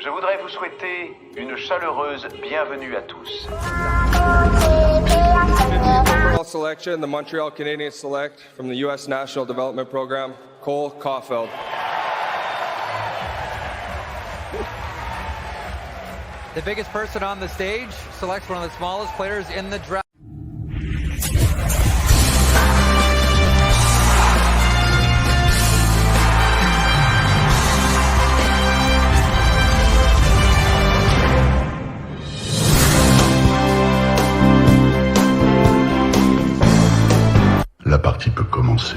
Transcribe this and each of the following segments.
Je voudrais vous souhaiter une chaleureuse bienvenue à tous. Overall selection, the Montreal Canadiens select from the U.S. National Development Program, Cole Caulfield. The biggest person on the stage selects one of the smallest players in the draft. La partie peut commencer.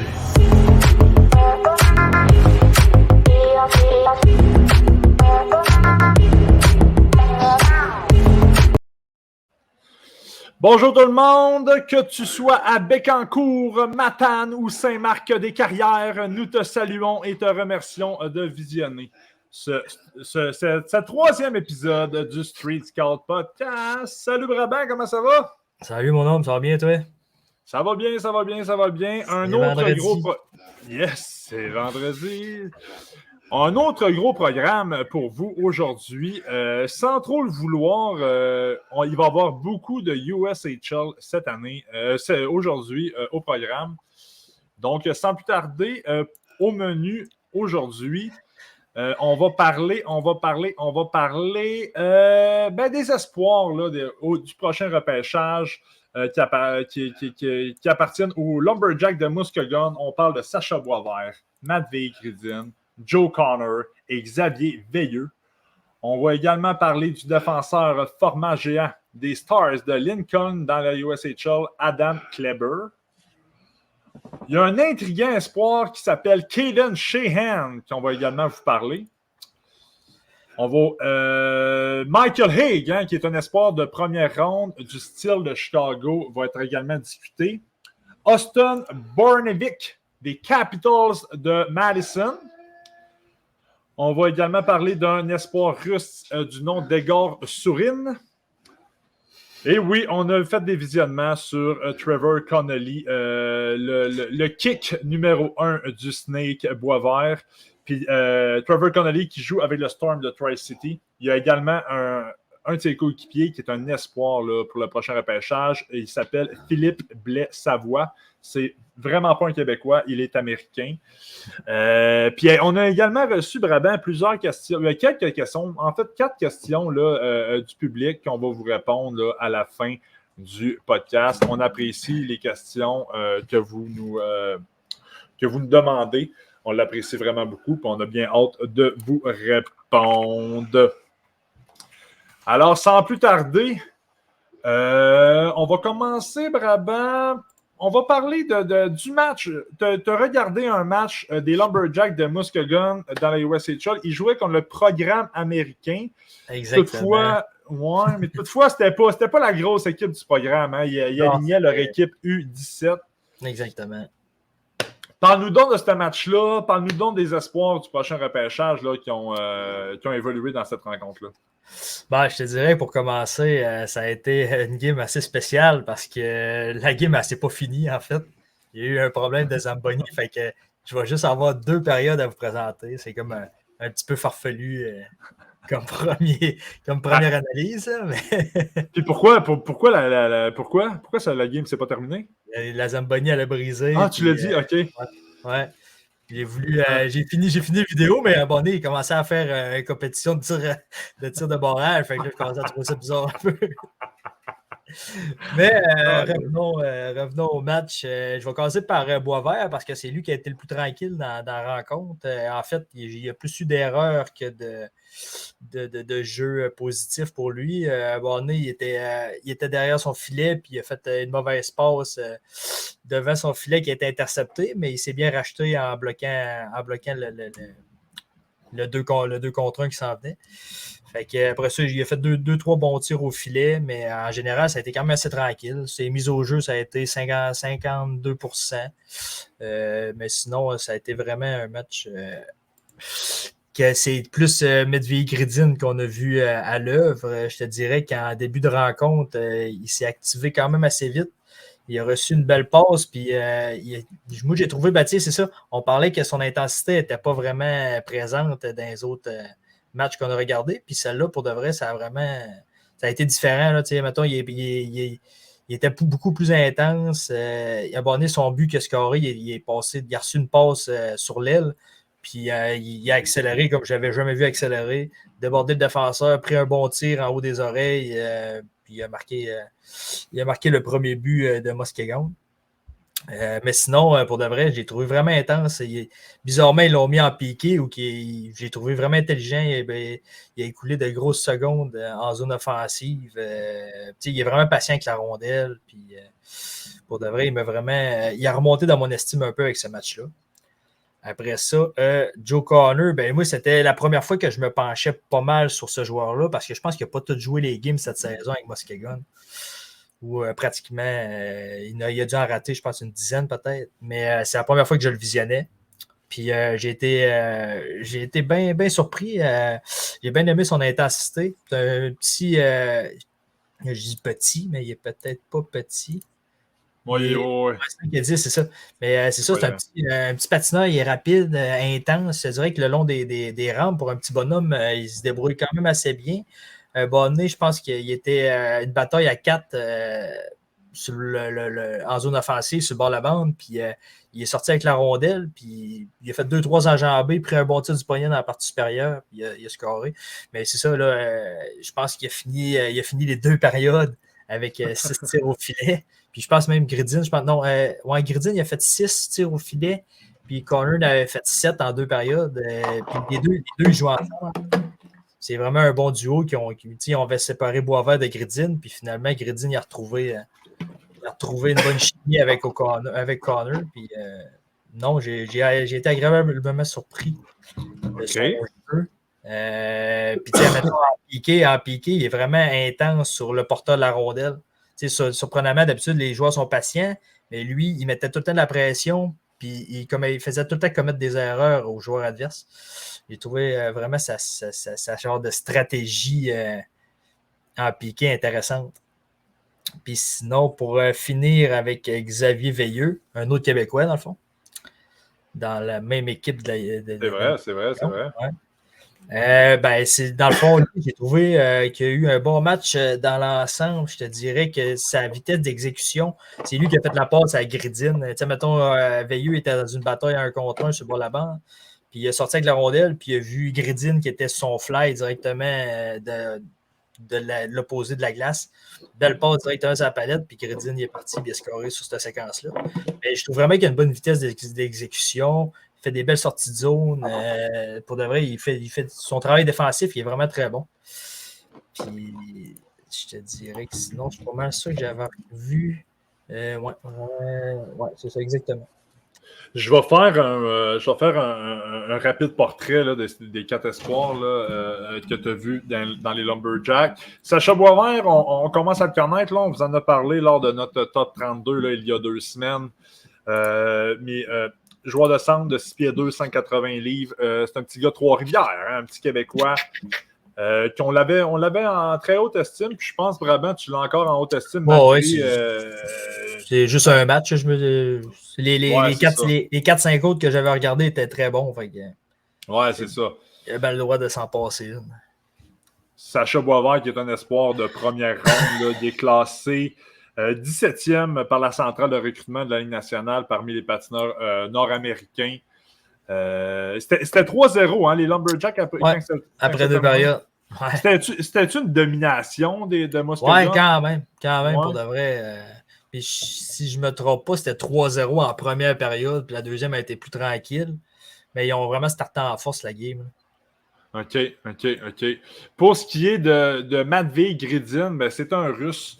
Bonjour tout le monde, que tu sois à Bécancour, Matane ou Saint-Marc-des-Carrières, nous te saluons et te remercions de visionner ce troisième épisode du Street Scout Podcast. Salut Brabant, comment ça va? Salut mon homme, ça va bien toi? Ça va bien, ça va bien, ça va bien. Un autre vendredi. Yes, c'est vendredi. Un autre gros programme pour vous aujourd'hui. Sans trop le vouloir, il va y avoir beaucoup de USHL cette année, aujourd'hui au programme. Donc, sans plus tarder, au menu aujourd'hui, on va parler des espoirs là, du prochain repêchage qui appartiennent aux Lumberjacks de Muskegon. On parle de Sacha Boisvert, Matvei Gridin, Joe Connor et Xavier Veilleux. On va également parler du défenseur format géant des Stars de Lincoln dans la USHL, Adam Kleber. Il y a un intriguant espoir qui s'appelle Caden Sheehan, qu'on va également vous parler. On va Michael Hague, qui est un espoir de première ronde du style de Chicago, va être également discuté. Austin Bornevic des Capitals de Madison. On va également parler d'un espoir russe du nom d'Egor Sourin. Et oui, on a fait des visionnements sur Trevor Connolly, le kick numéro 1 du Snake Boisvert. Puis Trevor Connolly qui joue avec le Storm de Tri-City. Il y a également un de ses coéquipiers qui est un espoir là, pour le prochain repêchage. Et il s'appelle Philippe Blais-Savoie. C'est vraiment pas un Québécois, il est américain. Puis on a également reçu, Brabant, plusieurs questions. Il y a quelques questions, en fait 4 questions là, du public qu'on va vous répondre là, à la fin du podcast. On apprécie les questions que vous nous demandez. On l'apprécie vraiment beaucoup, puis on a bien hâte de vous répondre. Alors, sans plus tarder, on va commencer, Brabant. On va parler du match. Tu as regardé un match des Lumberjacks de Muskegon dans la USHL. Ils jouaient contre le programme américain. Exactement. Toutefois, c'était pas la grosse équipe du programme. Hein. Ils alignaient leur équipe U17. Exactement. Parle-nous donc de ce match-là. Parle-nous donc des espoirs du prochain repêchage là, qui ont évolué dans cette rencontre-là. Ben, je te dirais, pour commencer, ça a été une game assez spéciale parce que la game, elle s'est pas finie, en fait. Il y a eu un problème de Zamboni, fait que je vais juste avoir 2 périodes à vous présenter. C'est comme un petit peu farfelu comme première analyse. Mais... Puis pourquoi la game ne s'est pas terminée? La Zamboni, elle a brisé. Ah, tu l'as dit? OK. Ouais. J'ai fini la vidéo, mais abonné, il commençait à faire une compétition de tir de barrage. Fait que là, je commençais à trouver ça bizarre un peu. Mais revenons au match. Je vais commencer par Boisvert parce que c'est lui qui a été le plus tranquille dans la rencontre. En fait, il y a plus eu d'erreurs que de jeux positifs pour lui. Bonnet, il était derrière son filet, puis il a fait une mauvaise passe devant son filet qui a été intercepté, mais il s'est bien racheté en bloquant le 2 contre 1 qui s'en venait. Fait que après ça, il a fait 2-3 bons tirs au filet, mais en général, ça a été quand même assez tranquille. Ses mises au jeu, ça a été 52%. Mais sinon, ça a été vraiment un match que c'est plus Matvei Gridin qu'on a vu à l'œuvre. Je te dirais qu'en début de rencontre, il s'est activé quand même assez vite. Il a reçu une belle passe, puis moi, j'ai trouvé, c'est ça, on parlait que son intensité n'était pas vraiment présente dans les autres matchs qu'on a regardés. Puis celle-là, pour de vrai, ça a été différent. Là, mettons, il était beaucoup plus intense. Il a abonné son but qu'il a scoré. Il a reçu une passe sur l'aile. Puis il a accéléré comme je n'avais jamais vu accélérer. Débordé le défenseur, pris un bon tir en haut des oreilles. Puis il a marqué le premier but de Muskegon. Mais sinon, pour de vrai, j'ai trouvé vraiment intense. Bizarrement, ils l'ont mis en piqué ou j'ai trouvé vraiment intelligent. Il a écoulé de grosses secondes en zone offensive. Il est vraiment patient avec la rondelle. Puis, pour de vrai, il a remonté dans mon estime un peu avec ce match-là. Après ça, Joe Connor, moi, c'était la première fois que je me penchais pas mal sur ce joueur-là parce que je pense qu'il n'a pas tout joué les games cette saison avec Muskegon. Ou pratiquement, il a dû en rater, je pense, une dizaine peut-être. Mais c'est la première fois que je le visionnais. Puis j'ai été bien surpris. J'ai bien aimé son intensité. C'est un petit, je dis petit, mais il est peut-être pas petit. Oui, ouais. C'est ça. Mais c'est ça, c'est un petit patineur, il est rapide, intense. Je dirais que le long des rampes, pour un petit bonhomme, il se débrouille quand même assez bien. Bonnet, je pense qu'il était une bataille à 4 en zone offensive sur le bord de la bande, puis il est sorti avec la rondelle, puis il a fait 2-3 enjambées, pris un bon tir du poignet dans la partie supérieure, puis il a scoré. Mais c'est ça, là, je pense qu'il a fini les 2 périodes avec 6 tirs au filet. Puis je pense même Gridin, Gridin, il a fait 6 tirs au filet, puis Connor avait fait 7 en 2 périodes, puis les deux jouent ensemble. C'est vraiment un bon duo on va séparer Boisvert de Gridin, puis finalement, Gridin a retrouvé une bonne chimie avec Connor. Puis non, j'ai été agréablement surpris de son jeu. Puis maintenant, en piqué, il est vraiment intense sur le porteur de la rondelle. Surprenamment, d'habitude, les joueurs sont patients, mais lui, il mettait tout le temps de la pression, puis il faisait tout le temps commettre des erreurs aux joueurs adverses. J'ai trouvé vraiment sa genre de stratégie en piqué intéressante. Puis sinon, pour finir avec Xavier Veilleux, un autre Québécois, dans le fond, dans la même équipe C'est vrai. Ouais. Dans le fond, lui, j'ai trouvé qu'il y a eu un bon match dans l'ensemble. Je te dirais que sa vitesse d'exécution, c'est lui qui a fait la passe à Gridin. Mettons, Veilleux était dans une bataille à 1 contre 1 sur le bord de la bande. Puis il a sorti avec la rondelle, puis il a vu Gridin qui était son fly directement de l'opposé de la glace. Belle passe directement sur la palette, puis Gridin il est parti, puis il a scoré sur cette séquence-là. Mais je trouve vraiment qu'il a une bonne vitesse d'exécution. Il fait des belles sorties de zone. Pour de vrai, il fait son travail défensif, il est vraiment très bon. Puis je te dirais que sinon, je suis pas mal sûr que j'avais vu. Ouais, c'est ça, exactement. Je vais faire un rapide portrait là, des 4 espoirs là, que tu as vus dans les Lumberjacks. Sacha Boisvert, on commence à le connaître. Là, on vous en a parlé lors de notre top 32 là, il y a 2 semaines. Joueur de centre de 6 pieds 2, 180 livres. C'est un petit gars de Trois-Rivières, un petit Québécois. On l'avait en très haute estime. Puis je pense vraiment que tu l'as encore en haute estime. C'est juste un match. Les 4-5 autres que j'avais regardés étaient très bons. C'est ça. Il avait le droit de s'en passer. Sacha Boisvert, qui est un espoir de première ronde, là, il est classé 17e par la centrale de recrutement de la Ligue nationale parmi les patineurs nord-américains. C'était 3-0, hein, les Lumberjacks après 2 périodes. Ouais. C'était-tu une domination de Muskegon? Oui, quand même, ouais. Pour de vrai. Puis si je ne me trompe pas, c'était 3-0 en première période, puis la deuxième a été plus tranquille. Mais ils ont vraiment starté en force la game. OK. Pour ce qui est de Matvei Gridin, c'est un Russe.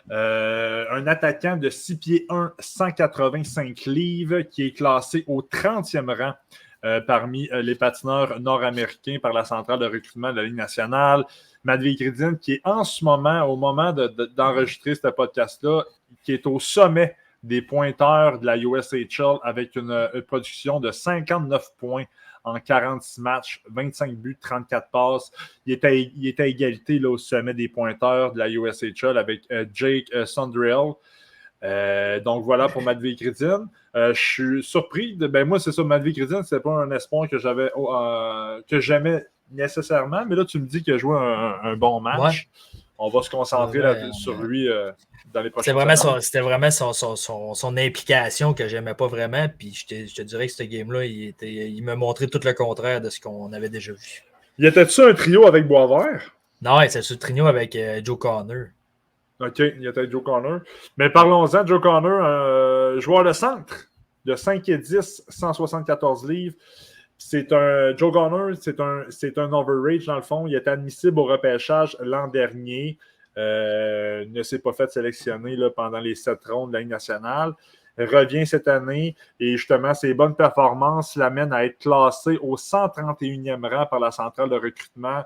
Un attaquant de 6 pieds 1, 185 livres, qui est classé au 30e rang parmi les patineurs nord-américains par la centrale de recrutement de la Ligue nationale. Matvei Gridin, qui est en ce moment, au moment d'enregistrer ce podcast-là, qui est au sommet des pointeurs de la USHL avec une production de 59 points en 46 matchs, 25 buts, 34 passes. Il est à égalité là, au sommet des pointeurs de la USHL avec Jake Sondrell. Donc voilà pour Matvei Gridin. Je suis surpris. Moi, c'est ça, Matvei Gridin, c'est pas un espoir que j'aimais nécessairement, mais là, tu me dis qu'il a joué un bon match. On va se concentrer sur lui dans les prochaines semaines. C'était vraiment son implication que j'aimais pas vraiment. Puis je te dirais que ce game-là, il m'a montré tout le contraire de ce qu'on avait déjà vu. Y était-tu un trio avec Boisvert? Non, c'est un trio avec Joe Connor. OK, il y était Joe Connor. Mais parlons-en, Joe Connor, joueur de centre de 5 et 10, 174 livres. Joe Connor, c'est un overreach dans le fond. Il est admissible au repêchage l'an dernier. Ne s'est pas fait sélectionner là, pendant les 7 rondes de la Ligue nationale. Revient cette année et justement, ses bonnes performances l'amènent à être classé au 131e rang par la centrale de recrutement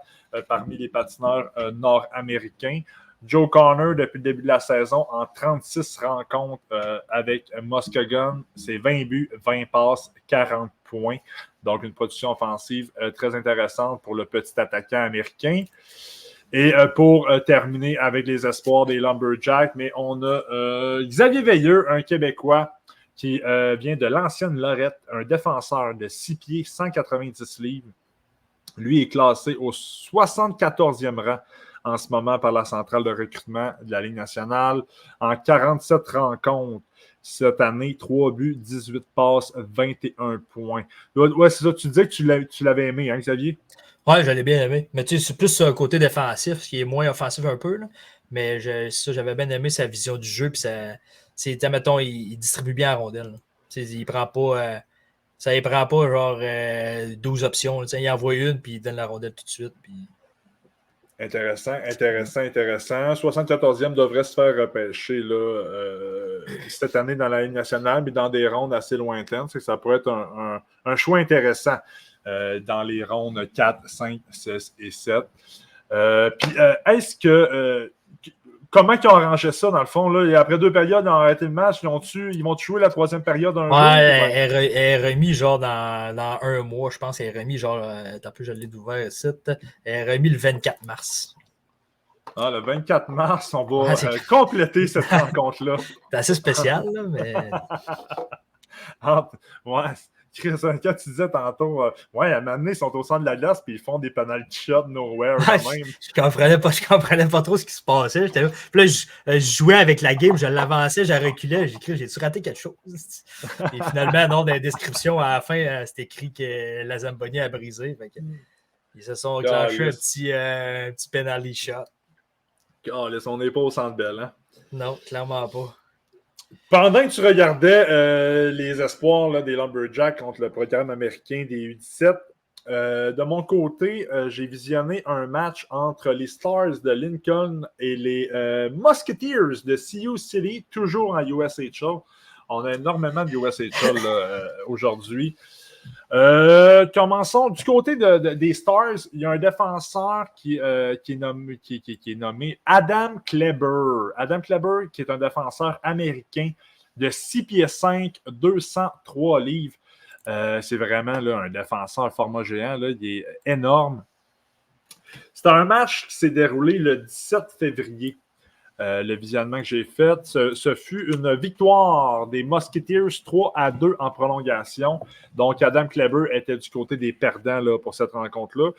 parmi les patineurs nord-américains. Joe Connor, depuis le début de la saison, en 36 rencontres avec Muskegon, c'est 20 buts, 20 passes, 40 points. Donc, une production offensive très intéressante pour le petit attaquant américain. Et pour terminer avec les espoirs des Lumberjacks, mais on a Xavier Veilleux, un Québécois qui vient de l'ancienne Lorette, un défenseur de 6 pieds, 190 livres. Lui est classé au 74e rang en ce moment par la centrale de recrutement de la Ligue nationale. En 47 rencontres cette année, 3 buts, 18 passes, 21 points. Ouais, c'est ça, tu disais que tu l'avais aimé, hein, Xavier? Ouais, je l'ai bien aimé. Mais tu sais, c'est plus sur le côté défensif, ce qui est moins offensif un peu. Là. Mais j'avais bien aimé sa vision du jeu. Puis mettons, il distribue bien la rondelle. Il prend pas. Ça ne prend pas genre 12 options. Il envoie une, puis il donne la rondelle tout de suite. Puis... Intéressant. 74e devrait se faire repêcher là, cette année dans la Ligue nationale, mais dans des rondes assez lointaines. Ça pourrait être un choix intéressant dans les rondes 4, 5, 6 et 7. Puis, est-ce que... comment ils ont arrangé ça, dans le fond? Là? Et après 2 périodes, ils ont arrêté le match. Ils vont jouer la 3e période un jour? Elle est remise genre dans 1 mois, je pense. Elle est remise genre... T'as plus, je l'ai ouvert ici. Elle est remise le 24 mars. Ah, le 24 mars, on va compléter cette rencontre-là. C'est assez spécial, là, mais... Ouais, Chris, quand tu disais tantôt, ouais, à un moment donné, ils sont au centre de la glace puis ils font des penalty shots nowhere quand même. Je comprenais pas trop ce qui se passait. Puis là, je jouais avec la game, je l'avançais, je reculais, j'ai-tu raté quelque chose? Et finalement, non, dans la description, à la fin, c'était écrit que la Zamboni a brisé. Fait que, ils se sont enclenchés un petit penalty shot. On n'est pas au centre belle, hein? Non, clairement pas. Pendant que tu regardais les espoirs là, des Lumberjacks contre le programme américain des U17, de mon côté, j'ai visionné un match entre les Stars de Lincoln et les Musketeers de Sioux City, toujours en USHL. On a énormément de USHL aujourd'hui. Commençons du côté des Stars. Il y a un défenseur qui est nommé Adam Kleber. Adam Kleber, qui est un défenseur américain de 6 pieds 5, 203 livres. C'est vraiment là, un défenseur format géant. Là, il est énorme. C'est un match qui s'est déroulé le 17 février. Le visionnement que j'ai fait, ce fut une victoire des Musketeers 3-2 en prolongation. Donc, Adam Kleber était du côté des perdants là, pour cette rencontre-là.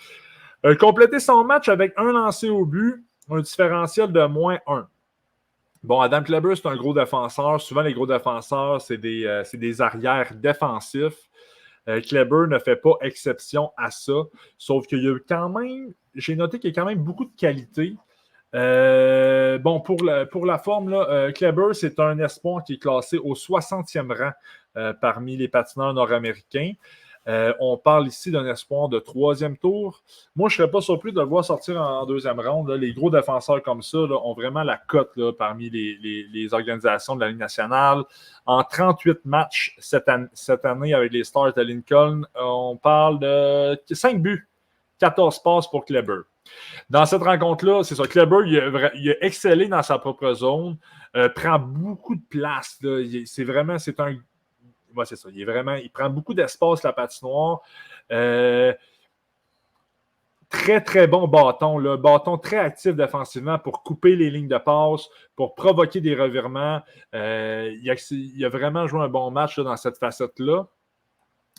Complété son match avec un lancé au but, un différentiel de -1. Bon, Adam Kleber, c'est un gros défenseur. Souvent, les gros défenseurs, c'est des arrières défensifs. Kleber ne fait pas exception à ça. Sauf qu'il y a quand même, j'ai noté qu'il y a quand même beaucoup de qualité. Bon, pour la forme, là, Kleber, c'est un espoir qui est classé au 60e rang parmi les patineurs nord-américains. On parle ici d'un espoir de 3e tour. Moi, je ne serais pas surpris de le voir sortir en 2e ronde. Là. Les gros défenseurs comme ça là, ont vraiment la cote là, parmi les organisations de la Ligue nationale. En 38 matchs cette année avec les Stars de Lincoln, on parle de 5 buts, 14 passes pour Kleber. Dans cette rencontre-là, c'est ça, Kleber, il a excellé dans sa propre zone, prend beaucoup de place. Là. Ouais, c'est ça. Il prend beaucoup d'espace, la patinoire. Très, très bon bâton. Là. Bâton très actif défensivement pour couper les lignes de passe, pour provoquer des revirements. Il a vraiment joué un bon match là, dans cette facette-là.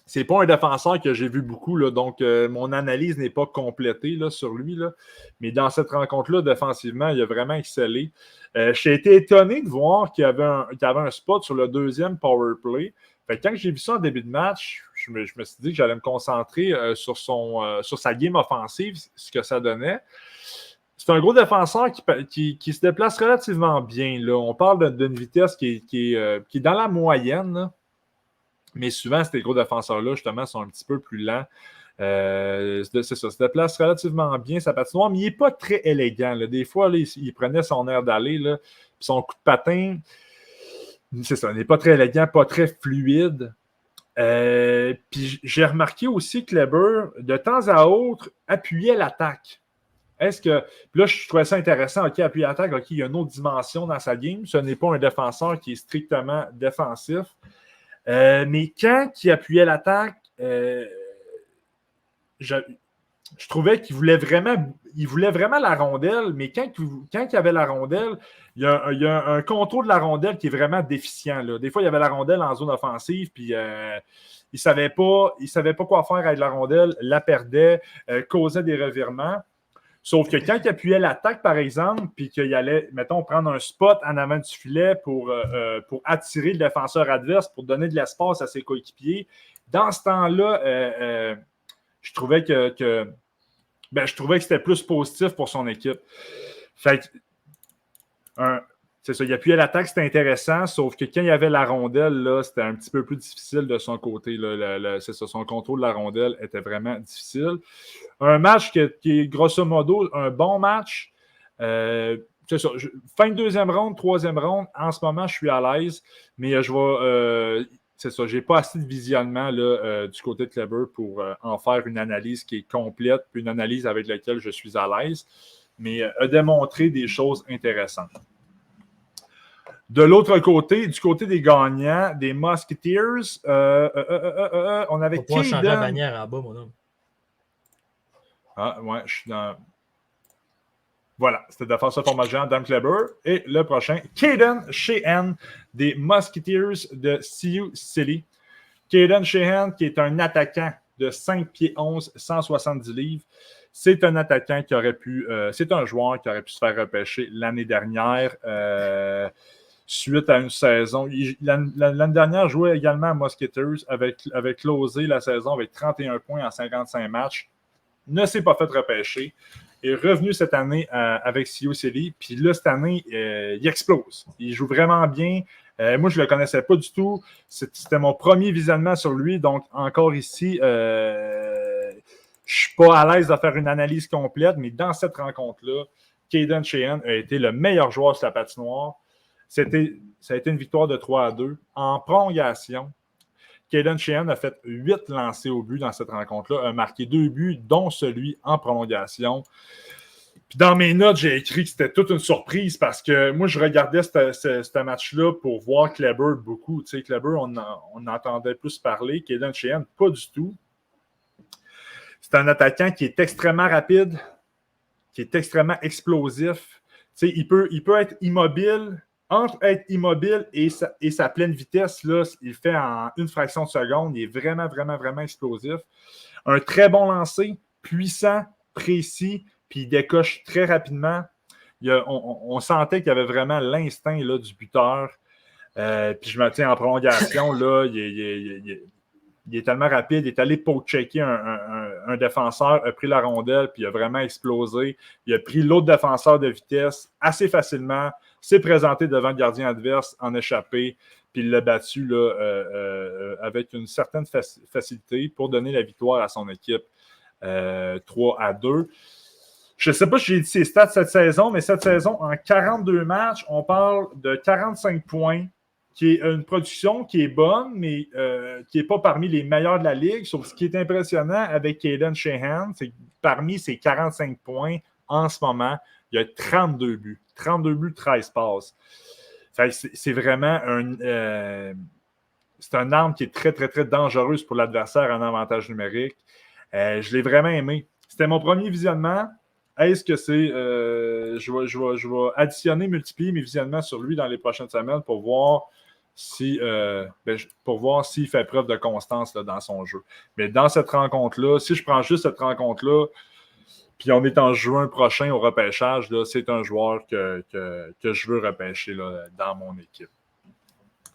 c'est pas un défenseur que j'ai vu beaucoup, là, donc mon analyse n'est pas complétée là, sur lui. Là. Mais dans cette rencontre-là, défensivement, il a vraiment excellé. J'ai été étonné de voir qu'il y avait un spot sur le deuxième power play. Fait que quand j'ai vu ça en début de match, je me suis dit que j'allais me concentrer sur sa game offensive, ce que ça donnait. C'est un gros défenseur qui se déplace relativement bien. Là. On parle d'une vitesse qui est dans la moyenne, là. Mais souvent, ces gros défenseurs-là, justement, sont un petit peu plus lents. C'est ça, se déplace relativement bien sa patinoire, mais il n'est pas très élégant. Là. Des fois, là, il prenait son air d'aller, là, puis son coup de patin, c'est ça, il n'est pas très élégant, pas très fluide. Puis j'ai remarqué aussi que Kleber, de temps à autre, appuyait l'attaque. Est-ce que. Puis là, je trouvais ça intéressant. OK, appuyer l'attaque, OK, il y a une autre dimension dans sa game. Ce n'est pas un défenseur qui est strictement défensif. Mais quand il appuyait l'attaque, je trouvais qu'il voulait vraiment la rondelle, mais quand il avait la rondelle, il y a un contrôle de la rondelle qui est vraiment déficient. Là. Des fois, il y avait la rondelle en zone offensive, puis il ne savait pas quoi faire avec la rondelle, la perdait, causait des revirements. Sauf que quand il appuyait l'attaque, par exemple, puis qu'il allait, mettons, prendre un spot en avant du filet pour attirer le défenseur adverse, pour donner de l'espace à ses coéquipiers, dans ce temps-là, je trouvais que c'était plus positif pour son équipe. Fait que, c'est ça, il appuyait l'attaque, c'était intéressant, sauf que quand il y avait la rondelle, là, c'était un petit peu plus difficile de son côté. Là, c'est ça, son contrôle de la rondelle était vraiment difficile. Un match qui est grosso modo un bon match. C'est ça, fin de deuxième ronde, troisième ronde, en ce moment, je suis à l'aise, mais je vais... c'est ça, je n'ai pas assez de visionnement là, du côté de Kleber pour en faire une analyse qui est complète, puis une analyse avec laquelle je suis à l'aise, mais a démontré des choses intéressantes. De l'autre côté, du côté des gagnants, des Musketeers, on avait Caden. Changer la Caden. bannière en bas, mon homme. Ah, ouais, je suis dans... Voilà, c'était défenseur format géant, Dan Kleber. Et le prochain, Caden Sheehan des Musketeers de Sioux City. Caden Sheehan, qui est un attaquant de 5 pieds 11, 170 livres. C'est un attaquant qui aurait pu... c'est un joueur qui aurait pu se faire repêcher l'année dernière suite à une saison. L'année dernière, il jouait également à Musketeers avec closé la saison avec 31 points en 55 matchs. Ne s'est pas fait repêcher. Est revenu cette année avec Sioux City. Puis là, cette année, il explose. Il joue vraiment bien. Moi, je ne le connaissais pas du tout. C'était mon premier visionnement sur lui. Donc, encore ici, je ne suis pas à l'aise de faire une analyse complète, mais dans cette rencontre-là, Caden Sheehan a été le meilleur joueur sur la patinoire. Ça a été une victoire de 3-2. En prolongation, Caden Sheehan a fait 8 lancers au but dans cette rencontre-là, a marqué 2 buts, dont celui en prolongation. Puis dans mes notes, j'ai écrit que c'était toute une surprise parce que moi, je regardais ce match-là pour voir Kleber beaucoup. Tu sais, Kleber, on entendait plus parler. Caden Sheehan, pas du tout. C'est un attaquant qui est extrêmement rapide, qui est extrêmement explosif. Tu sais, il peut être immobile. Entre être immobile et sa pleine vitesse, là, il fait en une fraction de seconde. Il est vraiment, vraiment, vraiment explosif. Un très bon lancer, puissant, précis, puis il décoche très rapidement. On sentait qu'il y avait vraiment l'instinct là, du buteur. Puis je me tiens en prolongation, là, il est tellement rapide. Il est allé poke-checker un défenseur, a pris la rondelle, puis il a vraiment explosé. Il a pris l'autre défenseur de vitesse assez facilement. S'est présenté devant le gardien adverse en échappé, puis il l'a battu là, avec une certaine facilité pour donner la victoire à son équipe 3-2. Je ne sais pas si j'ai dit ses stats cette saison, mais cette saison, en 42 matchs, on parle de 45 points, qui est une production qui est bonne, mais qui n'est pas parmi les meilleurs de la Ligue. Sauf ce qui est impressionnant avec Caden Sheehan, c'est que parmi ces 45 points, en ce moment, il y a 32 buts. 32 buts, 13 passes. C'est vraiment c'est une arme qui est très, très, très dangereuse pour l'adversaire en avantage numérique. Je l'ai vraiment aimé. C'était mon premier visionnement. Est-ce que c'est... je vais additionner, multiplier mes visionnements sur lui dans les prochaines semaines pour voir pour voir s'il fait preuve de constance là, dans son jeu. Mais dans cette rencontre-là, si je prends juste cette rencontre-là, puis on est en juin prochain au repêchage, là, c'est un joueur que je veux repêcher là, dans mon équipe.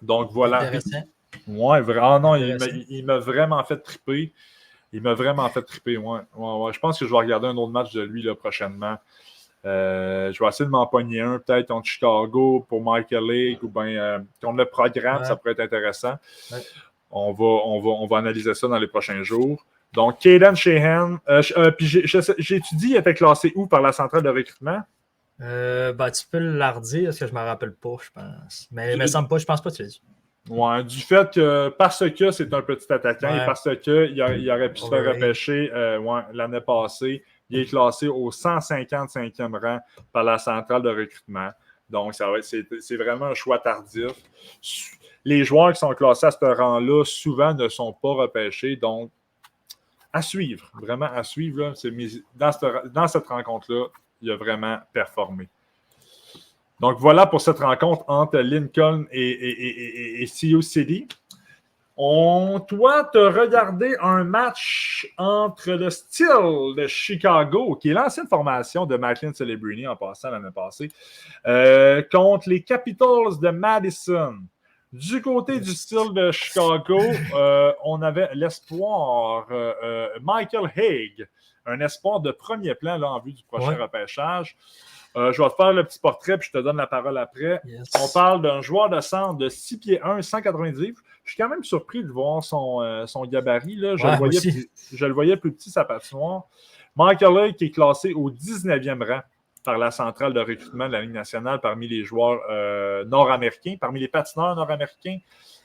Donc voilà. Intéressant. Ouais, vraiment, non, il m'a vraiment fait triper. Il m'a vraiment fait triper, ouais. Je pense que je vais regarder un autre match de lui là, prochainement. Je vais essayer de m'en pogner un, peut-être contre Chicago pour Michael League ou bien contre le programme, ça pourrait être intéressant. Ouais. On va analyser ça dans les prochains jours. Donc, Caden Sheehan, puis j'ai-tu dit, il était classé où par la centrale de recrutement? Tu peux le redire, parce que je ne me rappelle pas, je pense. Mais il me semble pas, je pense pas que tu l'as dit. Ouais, du fait que, parce que c'est un petit attaquant et parce qu'il aurait pu se faire repêcher l'année passée, il est classé au 155e rang par la centrale de recrutement. Donc, c'est vraiment un choix tardif. Les joueurs qui sont classés à ce rang-là, souvent, ne sont pas repêchés. Donc, à suivre, vraiment à suivre. Là, dans cette rencontre-là, il a vraiment performé. Donc, voilà pour cette rencontre entre Lincoln et Sioux City. Toi, tu as regardé un match entre le Steel de Chicago, qui est l'ancienne formation de Macklin Celebrini en passant l'année passée, contre les Capitals de Madison. Du côté du Steel de Chicago, on avait l'espoir Michael Hague, un espoir de premier plan là, en vue du prochain repêchage. Je vais te faire le petit portrait puis je te donne la parole après. Yes. On parle d'un joueur de centre de 6 pieds 1, 190 livres. Je suis quand même surpris de voir son gabarit. Là. Je le voyais plus petit, sa patinoire. Michael Hague qui est classé au 19e rang par la centrale de recrutement de la Ligue nationale parmi les joueurs nord-américains, parmi les patineurs nord-américains.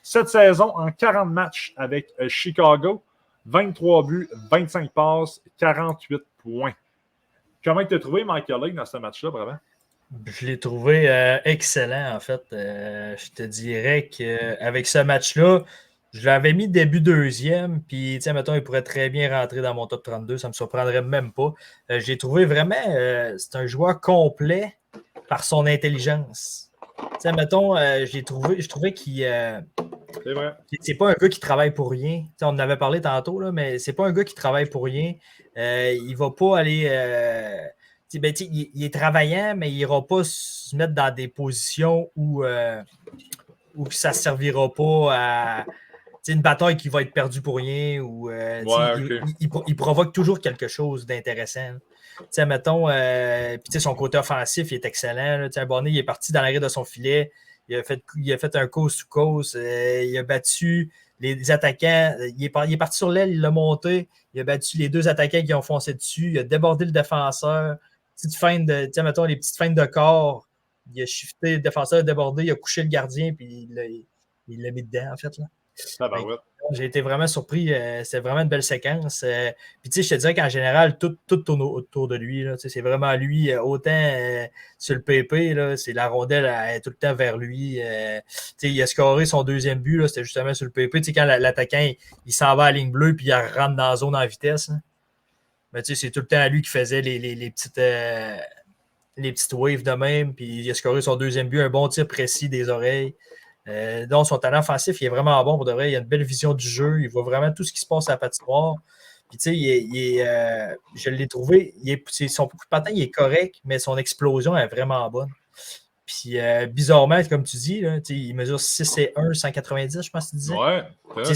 Cette saison, en 40 matchs avec Chicago, 23 buts, 25 passes, 48 points. Comment tu as trouvé Michael Hague dans ce match-là, vraiment? Je l'ai trouvé excellent, en fait. Je te dirais qu'avec ce match-là, je l'avais mis début deuxième, puis, tiens, mettons, il pourrait très bien rentrer dans mon top 32, ça ne me surprendrait même pas. J'ai trouvé vraiment, c'est un joueur complet par son intelligence. Tiens, mettons, je trouvais qu'il... c'est vrai. C'est pas un gars qui travaille pour rien. T'sais, on en avait parlé tantôt, là, mais c'est pas un gars qui travaille pour rien. Il va pas aller... il est travaillant, mais il ira pas se mettre dans des positions où ça ne servira pas à... une bataille qui va être perdue pour rien. Ou, il provoque toujours quelque chose d'intéressant. Mettons, son côté offensif il est excellent. Bonnet, il est parti dans l'arrêt de son filet. Il a fait un coast-to-coast. Il a battu les attaquants. Il est parti sur l'aile, il l'a monté. Il a battu les deux attaquants qui ont foncé dessus. Il a débordé le défenseur. Mettons, les petites feintes de corps. Il a shifté le défenseur, débordé. Il a couché le gardien, puis il l'a mis dedans, en fait. Là. J'ai été vraiment surpris. C'est vraiment une belle séquence. Puis, je te dirais qu'en général, tout tourne autour de lui. Là. C'est vraiment lui. Autant sur le PP, là, c'est la rondelle elle est tout le temps vers lui. Il a scoré son deuxième but. C'était justement sur le PP. Quand l'attaquant il s'en va à la ligne bleue puis il rentre dans la zone en vitesse. Mais c'est tout le temps à lui qui faisait les petites waves de même. Puis il a scoré son deuxième but. Un bon tir précis des oreilles. Donc, son talent offensif, il est vraiment bon pour de vrai. Il a une belle vision du jeu. Il voit vraiment tout ce qui se passe à la patinoire. Puis, je l'ai trouvé. Son coup de patin, il est correct, mais son explosion est vraiment bonne. Puis, bizarrement, comme tu dis, là, il mesure 6 et 1, 190, je pense que tu disais. Ouais. J'ai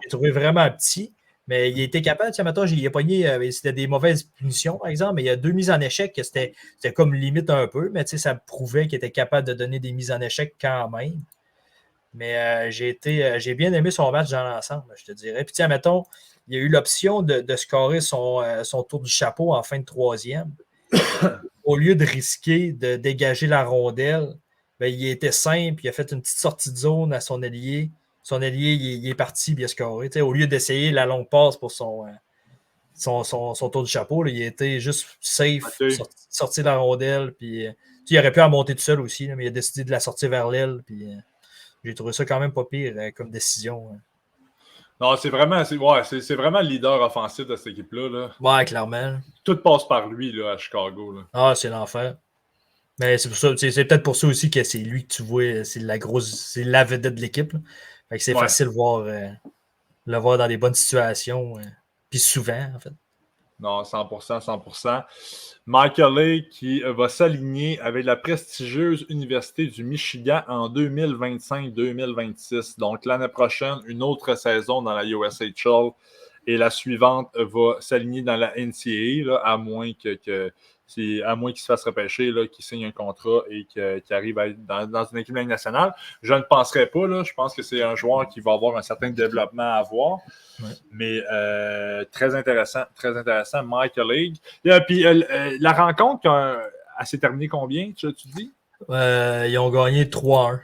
trouvé vraiment petit. Mais il était capable, mettons, il a pogné, c'était des mauvaises punitions, par exemple, mais il y a 2 mises en échec que c'était comme limite un peu, mais ça prouvait qu'il était capable de donner des mises en échec quand même. Mais j'ai bien aimé son match dans l'ensemble, je te dirais. Puis, mettons, il y a eu l'option de scorer son tour du chapeau en fin de troisième. Au lieu de risquer de dégager la rondelle, il était simple, il a fait une petite sortie de zone à son ailier. Son ailier, il est parti, il a scoré. Au lieu d'essayer la longue passe pour son tour du chapeau, là, il était juste safe, sorti de la rondelle. Puis, il aurait pu en monter tout seul aussi, là, mais il a décidé de la sortir vers l'aile. Puis, j'ai trouvé ça quand même pas pire comme décision. Non, c'est vraiment le leader offensif de cette équipe-là. Là. Ouais, clairement. Tout passe par lui là, à Chicago. Là. Ah, c'est l'enfer. Mais c'est pour ça, c'est peut-être pour ça aussi que c'est lui que tu vois, c'est la vedette de l'équipe. Là. Fait que c'est facile de le voir dans des bonnes situations. Puis souvent, en fait. Non, 100%, 100%. Michael Lake qui va s'aligner avec la prestigieuse Université du Michigan en 2025-2026. Donc, l'année prochaine, une autre saison dans la USHL et la suivante va s'aligner dans la NCAA, là, à moins qu'il se fasse repêcher, qu'il signe un contrat et qu'il arrive à être dans une équipe nationale. Je ne penserais pas. Là, je pense que c'est un joueur qui va avoir un certain développement à avoir. Ouais. Mais très intéressant, Michael League. Puis la rencontre, elle s'est terminée combien, tu dis? Ils ont gagné 3-1.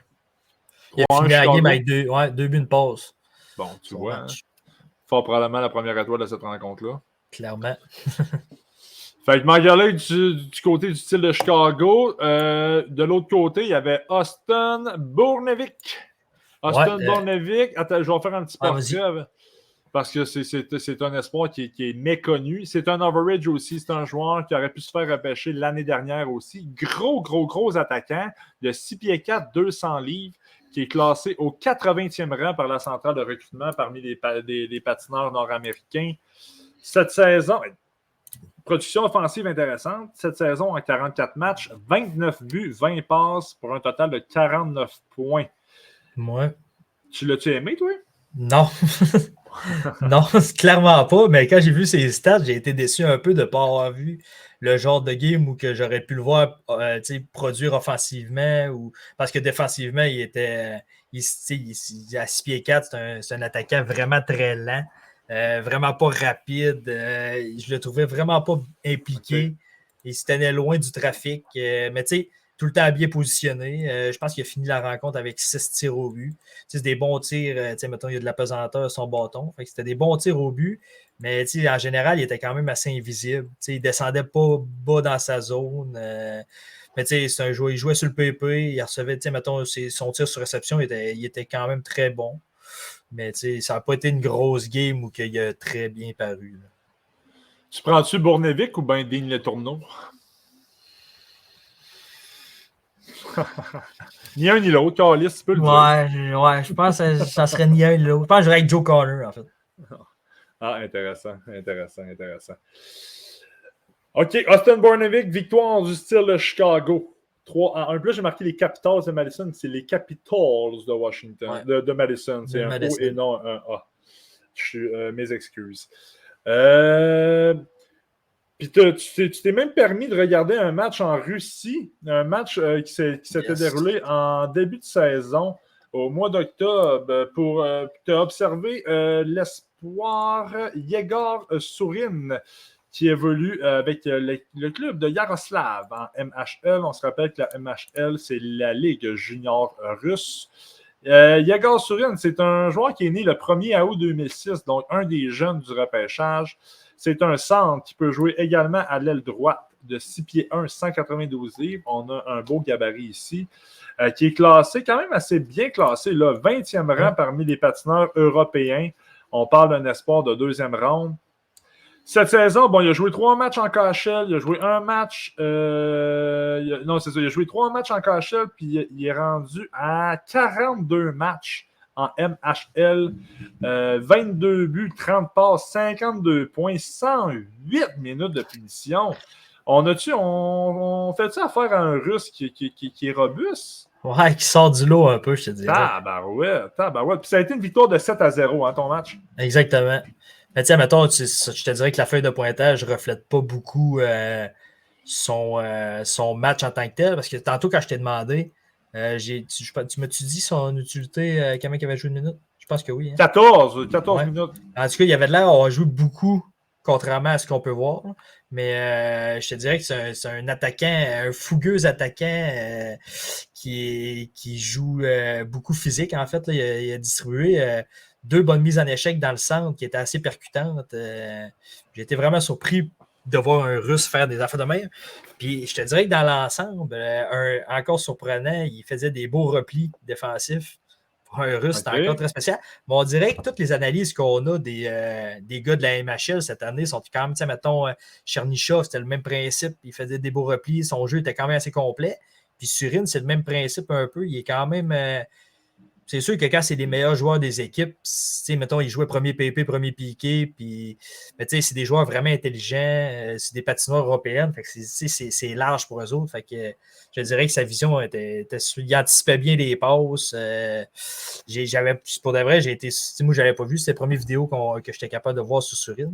Il a fini la game avec 2 buts, une passe. Bon, tu vois. Hein? Fort probablement la première étoile de cette rencontre-là. Clairement. Fait que Michael League du côté du style de Chicago. De l'autre côté, il y avait Austin Bornevic. Bornevic. Attends, je vais faire un petit portrait. Parce que c'est un espoir qui est méconnu. C'est un overage aussi. C'est un joueur qui aurait pu se faire repêcher l'année dernière aussi. Gros attaquant de 6 pieds 4, 200 livres, qui est classé au 80e rang par la centrale de recrutement parmi les patineurs nord-américains. Cette saison, production offensive intéressante. Cette saison, en 44 matchs, 29 buts, 20 passes pour un total de 49 points. Ouais. Tu l'as-tu aimé, toi? Non. Non, clairement pas. Mais quand j'ai vu ses stats, j'ai été déçu un peu de ne pas avoir vu le genre de game où que j'aurais pu le voir produire offensivement. Parce que défensivement, il était à 6 pieds 4, c'est un attaquant vraiment très lent. Vraiment pas rapide. Je le trouvais vraiment pas impliqué. Okay. Il se tenait loin du trafic. Mais tu sais, tout le temps bien positionné. Je pense qu'il a fini la rencontre avec 6 tirs au but. C'est des bons tirs. Mettons, il y a de la pesanteur à son bâton. Fait que c'était des bons tirs au but. Mais en général, il était quand même assez invisible. Il ne descendait pas bas dans sa zone. Mais c'est un joueur. Il jouait sur le PP. Il recevait, mettons, son tir sur réception, il était quand même très bon. Mais ça n'a pas été une grosse game où il a très bien paru. Là. Tu prends-tu Bornevic ou bien Dean Letourneau? Ni un ni l'autre, Carlis, tu peux le dire. Ouais, je pense que ça serait ni un ni l'autre. Je pense que j'aurais avec Joe Connor, en fait. Ah, intéressant. OK, Austin Bornevic, victoire du style de Chicago. 3-1. Puis là, j'ai marqué les Capitals de Madison. C'est les Capitals de Washington, de Madison. C'est un O et non un A. Mes excuses. Puis tu t'es même permis de regarder un match en Russie, un match qui s'était déroulé en début de saison, au mois d'octobre, pour observer l'espoir Yegor Sourin, qui évolue avec le club de Yaroslav en MHL. On se rappelle que la MHL, c'est la Ligue junior russe. Yegor Sourin, c'est un joueur qui est né le 1er août 2006, donc un des jeunes du repêchage. C'est un centre qui peut jouer également à l'aile droite de 6 pieds 1, 192 livres. On a un beau gabarit ici, qui est classé, quand même assez bien classé, là, 20e rang parmi les patineurs européens. On parle d'un espoir de 2e ronde. Cette saison, il a joué 3 matchs en KHL, il a joué un match, il a joué 3 matchs en KHL, puis il est rendu à 42 matchs en MHL, 22 buts, 30 passes, 52 points, 108 minutes de punition. On fait-tu affaire à un Russe qui est robuste? Ouais, qui sort du lot un peu, je te dirais. Tabarouette. Puis ça a été une victoire de 7-0, ton match. Exactement. Mais tiens, mettons, je te dirais que la feuille de pointage ne reflète pas beaucoup son match en tant que tel, parce que tantôt, quand je t'ai demandé, tu m'as-tu dit son utilité, comment il avait joué une minute? Je pense que oui. Hein? 14 minutes. En tout cas, il avait l'air d'avoir joué beaucoup, contrairement à ce qu'on peut voir. Mais je te dirais que c'est un attaquant, un fougueux attaquant qui joue beaucoup physique, en fait. Là, il a distribué 2 bonnes mises en échec dans le centre qui étaient assez percutantes. J'ai été vraiment surpris de voir un Russe faire des affaires de même. Puis je te dirais que dans l'ensemble, encore surprenant, il faisait des beaux replis défensifs. Pour un Russe, c'est encore très spécial. Mais on dirait que toutes les analyses qu'on a des gars de la MHL cette année sont quand même, mettons, Chernyshov, c'était le même principe. Il faisait des beaux replis. Son jeu était quand même assez complet. Puis Surin, c'est le même principe un peu. Il est quand même... c'est sûr que quand c'est les meilleurs joueurs des équipes, mettons, ils jouaient premier PP, premier piqué, puis c'est des joueurs vraiment intelligents, c'est des patinoires européennes, fait que c'est large pour eux autres. Fait que je dirais que sa vision il anticipait bien les passes. Pour de vrai, moi, je n'avais pas vu ces premières vidéos que j'étais capable de voir sur Surin.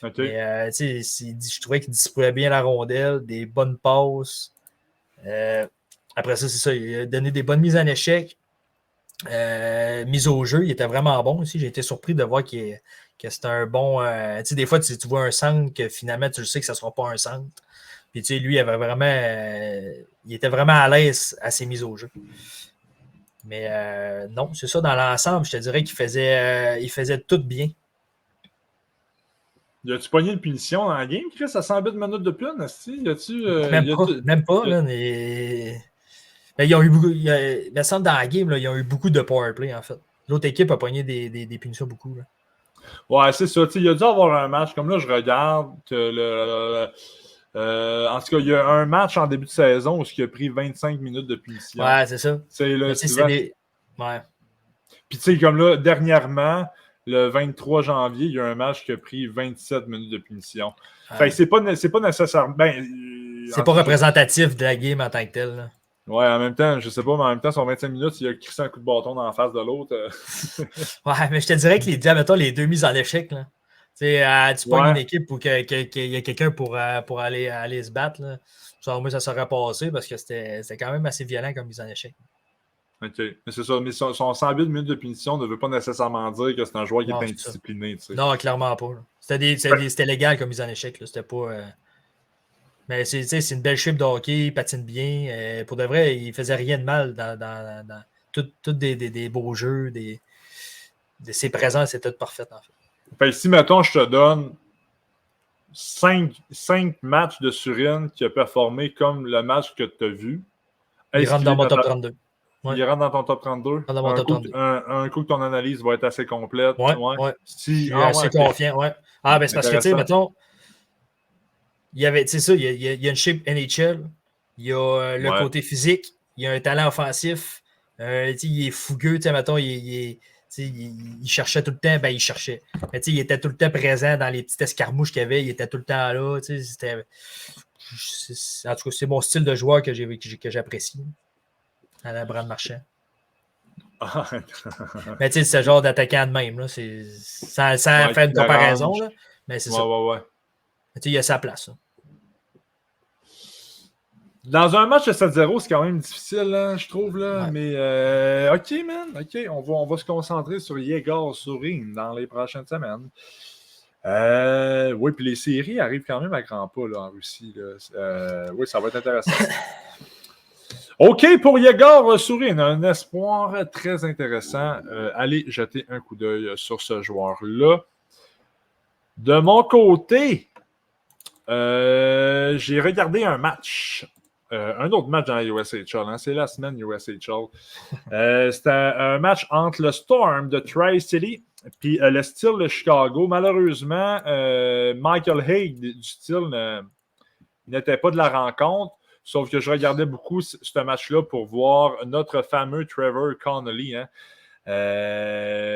Okay. Mais je trouvais qu'il distribuait bien la rondelle, des bonnes passes. Après ça, c'est ça, il a donné des bonnes mises en échec. Mise au jeu, il était vraiment bon aussi. J'ai été surpris de voir que c'était un bon. Des fois, tu vois un centre que finalement, tu le sais que ça ne sera pas un centre. Puis, lui, il avait vraiment. Il était vraiment à l'aise à ses mises au jeu. Mais non, c'est ça, dans l'ensemble, je te dirais qu'il faisait tout bien. Y a-tu pogné une punition dans la game, Chris, à 108 minutes de plus? Même pas, là. Mais... Il me semble dans la game, là, ils ont eu beaucoup de powerplay, en fait. L'autre équipe a pogné des punitions beaucoup. Là. Ouais, c'est ça. Il a dû avoir un match. Comme là, je regarde en tout cas, il y a un match en début de saison où il a pris 25 minutes de punition. Ouais, c'est ça. Ouais. Puis, tu sais, comme là, dernièrement, le 23 janvier, il y a un match qui a pris 27 minutes de punition. Ouais. Fait que c'est pas nécessairement... c'est pas représentatif de la game en tant que tel. Là. Ouais, en même temps, je sais pas, mais en même temps, sur 25 minutes, il a crissé un coup de bâton dans la face de l'autre. Ouais, mais je te dirais que les deux mises en échec, là. Tu pognes une équipe pour qu'il y ait quelqu'un pour aller se battre. Là. Moi, ça serait passé parce que c'était quand même assez violent comme mise en échec. OK. Mais c'est ça. Mais son 108 minutes de punition ne veut pas nécessairement dire que c'est un joueur qui est indiscipliné. Tu sais. Non, clairement pas. C'était légal comme mise en échec. Là. C'était pas. Mais c'est une belle chip de hockey, il patine bien. Pour de vrai, il faisait rien de mal dans tous des beaux jeux. Ses présences, c'était tout parfait, en fait. Fait que si, mettons, je te donne 5 matchs de Surin qui a performé comme le match que tu as vu. Il rentre dans mon top 32. Ouais. Il rentre dans ton top 32. Un coup que ton analyse va être assez complète. Ouais. Je suis assez confiant. Ouais. Ah, ben c'est parce que, tu sais, mettons, il y avait, tu sais ça, il y a une shape NHL, il y a le côté physique, il y a un talent offensif, il est fougueux, tu sais, mettons, il cherchait tout le temps, il cherchait. Mais il était tout le temps présent dans les petites escarmouches qu'il y avait, il était tout le temps là, en tout cas, c'est mon style de joueur que j'apprécie. À la Brad Marchand. Mais tu sais, c'est ce genre d'attaquant de même, là, sans faire une comparaison, là, mais c'est ça. Ouais. Il y a sa place. Là. Dans un match de 7-0, c'est quand même difficile, hein, je trouve. Là. Ouais. Mais OK, man. OK, on va se concentrer sur Yegor Surin dans les prochaines semaines. Oui, puis les séries arrivent quand même à grands pas là, en Russie. Là. Oui, ça va être intéressant. OK, pour Yegor Surin, un espoir très intéressant. Allez jeter un coup d'œil sur ce joueur-là. De mon côté, j'ai regardé un match. Un autre match dans la USHL. Hein, c'est la semaine USHL. C'était un match entre le Storm de Tri-City et le Steel de Chicago. Malheureusement, Michael Haig du Steel n'était pas de la rencontre. Sauf que je regardais beaucoup ce match-là pour voir notre fameux Trevor Connolly. Hein.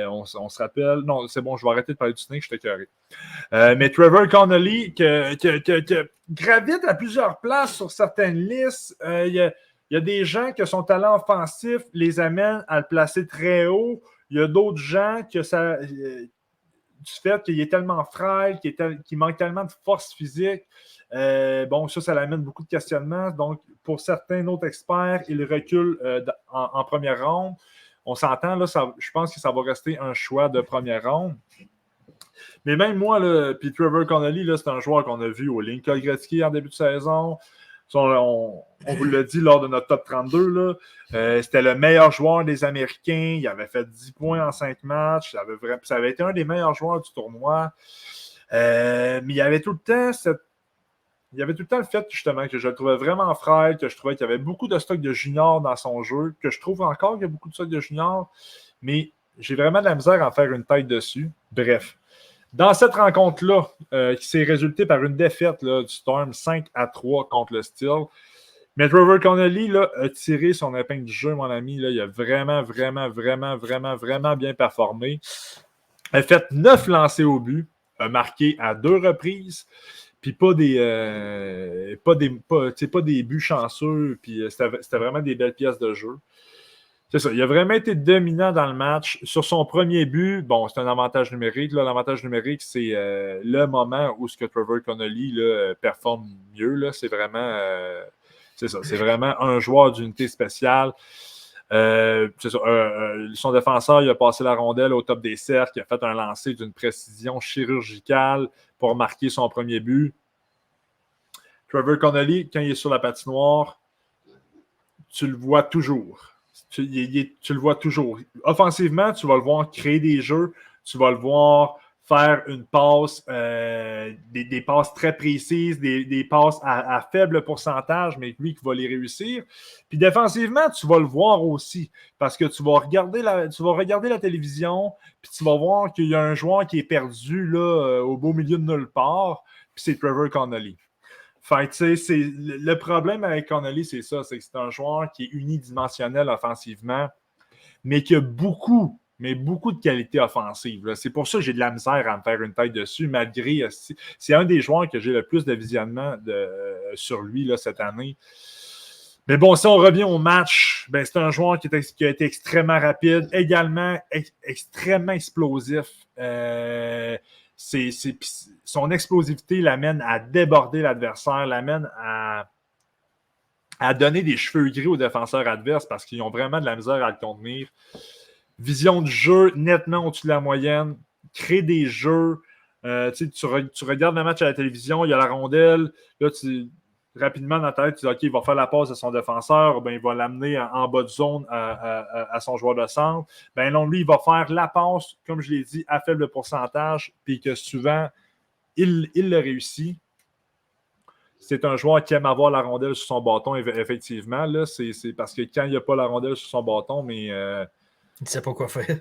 On se rappelle... Non, c'est bon, je vais arrêter de parler du Snake, je t'ai carré. Mais Trevor Connolly, qui gravite à plusieurs places sur certaines listes. Il y a des gens que son talent offensif les amène à le placer très haut. Il y a d'autres gens que ça... du fait qu'il est tellement frêle, qu'il manque tellement de force physique. Ça l'amène beaucoup de questionnements. Donc, pour certains autres experts, il recule en première ronde. On s'entend, là, je pense que ça va rester un choix de première ronde. Mais même moi, puis Trevor Connolly, là, c'est un joueur qu'on a vu au Lincoln Gretzky en début de saison. On vous l'a dit lors de notre top 32. Là, c'était le meilleur joueur des Américains. Il avait fait 10 points en 5 matchs. Ça avait été un des meilleurs joueurs du tournoi. Mais il y avait tout le temps le fait, justement, que je le trouvais vraiment frêle, que je trouvais qu'il y avait beaucoup de stock de juniors dans son jeu, que je trouve encore qu'il y a beaucoup de stock de juniors, mais j'ai vraiment de la misère à en faire une tête dessus. Bref. Dans cette rencontre-là, qui s'est résultée par une défaite là, du Storm 5-3 contre le Steel, mais Trevor Connolly là, a tiré son épingle du jeu, mon ami. Là, il a vraiment bien performé. Il a fait 9 lancers au but, a marqué à 2 reprises, puis pas des buts chanceux, puis c'était vraiment des belles pièces de jeu. C'est ça, il a vraiment été dominant dans le match. Sur son premier but, bon, c'est un avantage numérique. Là. L'avantage numérique, c'est le moment où ce que Trevor Connolly là, performe mieux. Là. C'est vraiment un joueur d'unité spéciale. C'est ça, son défenseur, il a passé la rondelle au top des cercles, il a fait un lancer d'une précision chirurgicale pour marquer son premier but. Trevor Connolly, quand il est sur la patinoire, tu le vois toujours. Tu le vois toujours. Offensivement, tu vas le voir créer des jeux, tu vas le voir faire une passe, des passes très précises, des passes à faible pourcentage, mais lui qui va les réussir. Puis défensivement, tu vas le voir aussi, parce que tu vas regarder la télévision, puis tu vas voir qu'il y a un joueur qui est perdu là, au beau milieu de nulle part, puis c'est Trevor Connolly. Fait tu sais, le problème avec Connolly, c'est ça, c'est que c'est un joueur qui est unidimensionnel offensivement, mais qui a beaucoup de qualité offensive. Là. C'est pour ça que j'ai de la misère à me faire une tête dessus, malgré... c'est un des joueurs que j'ai le plus de visionnement sur lui là, cette année. Mais bon, si on revient au match, ben, c'est un joueur qui a été extrêmement rapide, également extrêmement explosif. Son explosivité l'amène à déborder l'adversaire, l'amène à donner des cheveux gris aux défenseurs adverses parce qu'ils ont vraiment de la misère à le contenir. Vision du jeu nettement au-dessus de la moyenne, crée des jeux. Tu regardes le match à la télévision, il y a la rondelle, là, rapidement dans ta tête, tu dis OK, il va faire la passe à son défenseur, ben, il va l'amener en bas de zone à son joueur de centre. Ben non, lui, il va faire la passe, comme je l'ai dit, à faible pourcentage, puis que souvent, il le réussit. C'est un joueur qui aime avoir la rondelle sur son bâton, effectivement. Là, c'est parce que quand il n'y a pas la rondelle sur son bâton, mais... il ne sait pas quoi faire.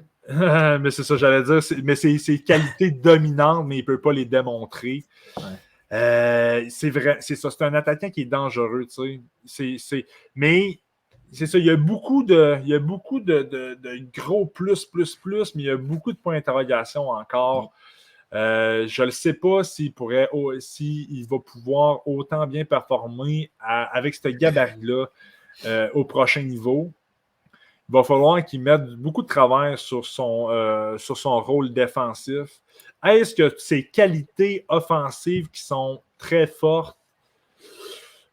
mais c'est ça, j'allais dire. Mais c'est qualités dominantes, mais il ne peut pas les démontrer. Ouais. C'est vrai, c'est ça. C'est un attaquant qui est dangereux, tu sais. Mais c'est ça, il y a beaucoup de gros plus, mais il y a beaucoup de points d'interrogation encore. Je ne sais pas s'il va pouvoir autant bien performer avec ce gabarit-là au prochain niveau. Il va falloir qu'il mette beaucoup de travail sur son rôle défensif. Est-ce que ses qualités offensives qui sont très fortes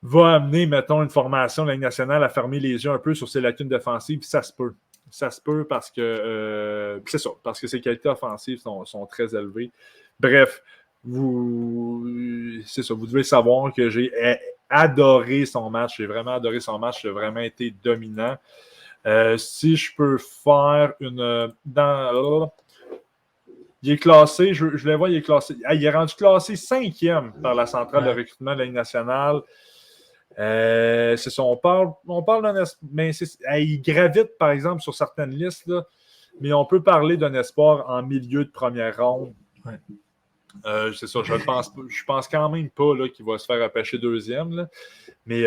vont amener, mettons, une formation de la Ligue nationale à fermer les yeux un peu sur ses lacunes défensives? Ça se peut. Ça se peut parce que c'est ça, parce que ses qualités offensives sont très élevées. Bref, c'est ça, vous devez savoir que j'ai adoré son match. J'ai vraiment adoré son match. Il a vraiment été dominant. Si je peux faire il est classé, je le vois, il est classé. Il est rendu classé 5e par la centrale de recrutement de la Ligue nationale. C'est ça, on parle d'un espoir, mais il gravite, par exemple, sur certaines listes, là, mais on peut parler d'un espoir en milieu de première ronde. Ouais. C'est ça, je pense quand même pas là, qu'il va se faire repêcher 2e. Là. Mais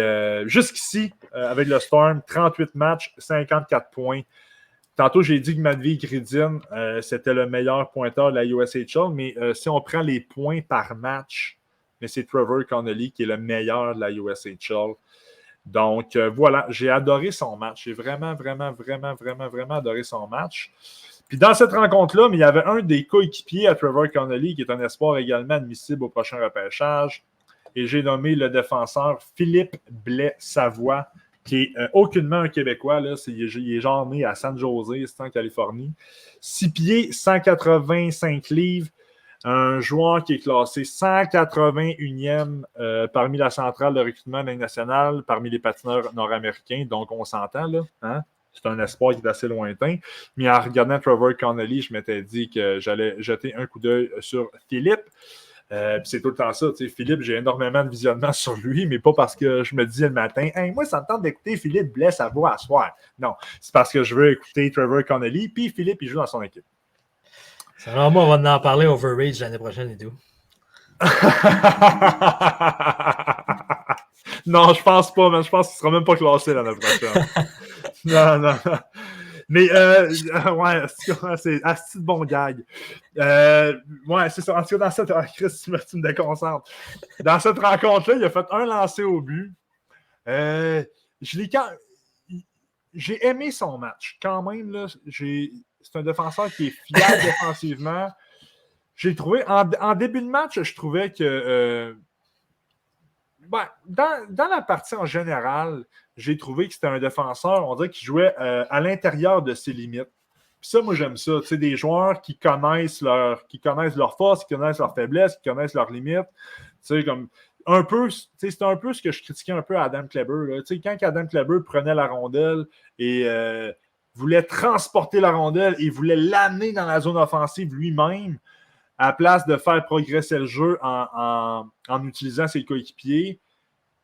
jusqu'ici, avec le Storm, 38 matchs, 54 points. Tantôt, j'ai dit que Matvei Gridin, c'était le meilleur pointeur de la USHL, mais si on prend les points par match, mais c'est Trevor Connolly qui est le meilleur de la USHL. Donc, voilà, j'ai adoré son match. J'ai vraiment adoré son match. Puis dans cette rencontre-là, mais il y avait un des coéquipiers à Trevor Connolly qui est un espoir également admissible au prochain repêchage. Et j'ai nommé le défenseur Philippe Blais-Savoie, qui est aucunement un Québécois. Là. Il est genre né à San Jose, c'est en Californie. 6 pieds, 185 livres. Un joueur qui est classé 181e parmi la centrale de recrutement de la Ligue nationale, parmi les patineurs nord-américains. Donc, on s'entend, là. Hein? C'est un espoir qui est assez lointain. Mais en regardant Trevor Connolly, je m'étais dit que j'allais jeter un coup d'œil sur Philippe. Puis c'est tout le temps ça. Philippe, j'ai énormément de visionnement sur lui, mais pas parce que je me dis le matin, hey, moi, ça me tente d'écouter Philippe Blais à voix à soir. Non, c'est parce que je veux écouter Trevor Connolly, puis Philippe, il joue dans son équipe. Alors, moi, on va en parler Overreach l'année prochaine et tout. Non, je pense pas, mais je pense qu'il sera même pas classé l'année prochaine. Non. Mais, ouais, c'est assez de bon gag. Ouais, c'est ça. En tout cas, dans cette... Chris, tu me déconcentres. Dans cette rencontre-là, il a fait un lancer au but. J'ai aimé son match. Quand même, là, c'est un défenseur qui est fiable défensivement. J'ai trouvé, en début de match, je trouvais que dans la partie en général, j'ai trouvé que c'était un défenseur, on dirait qu'il jouait à l'intérieur de ses limites. Puis ça, moi, j'aime ça. Tu sais, des joueurs qui connaissent leurs forces, qui connaissent leurs faiblesses, qui connaissent leurs limites. Tu sais, comme un peu, c'est un peu ce que je critiquais un peu à Adam Kleber. Là. Tu sais, quand Adam Kleber prenait la rondelle et voulait transporter la rondelle et voulait l'amener dans la zone offensive lui-même, à la place de faire progresser le jeu en utilisant ses coéquipiers,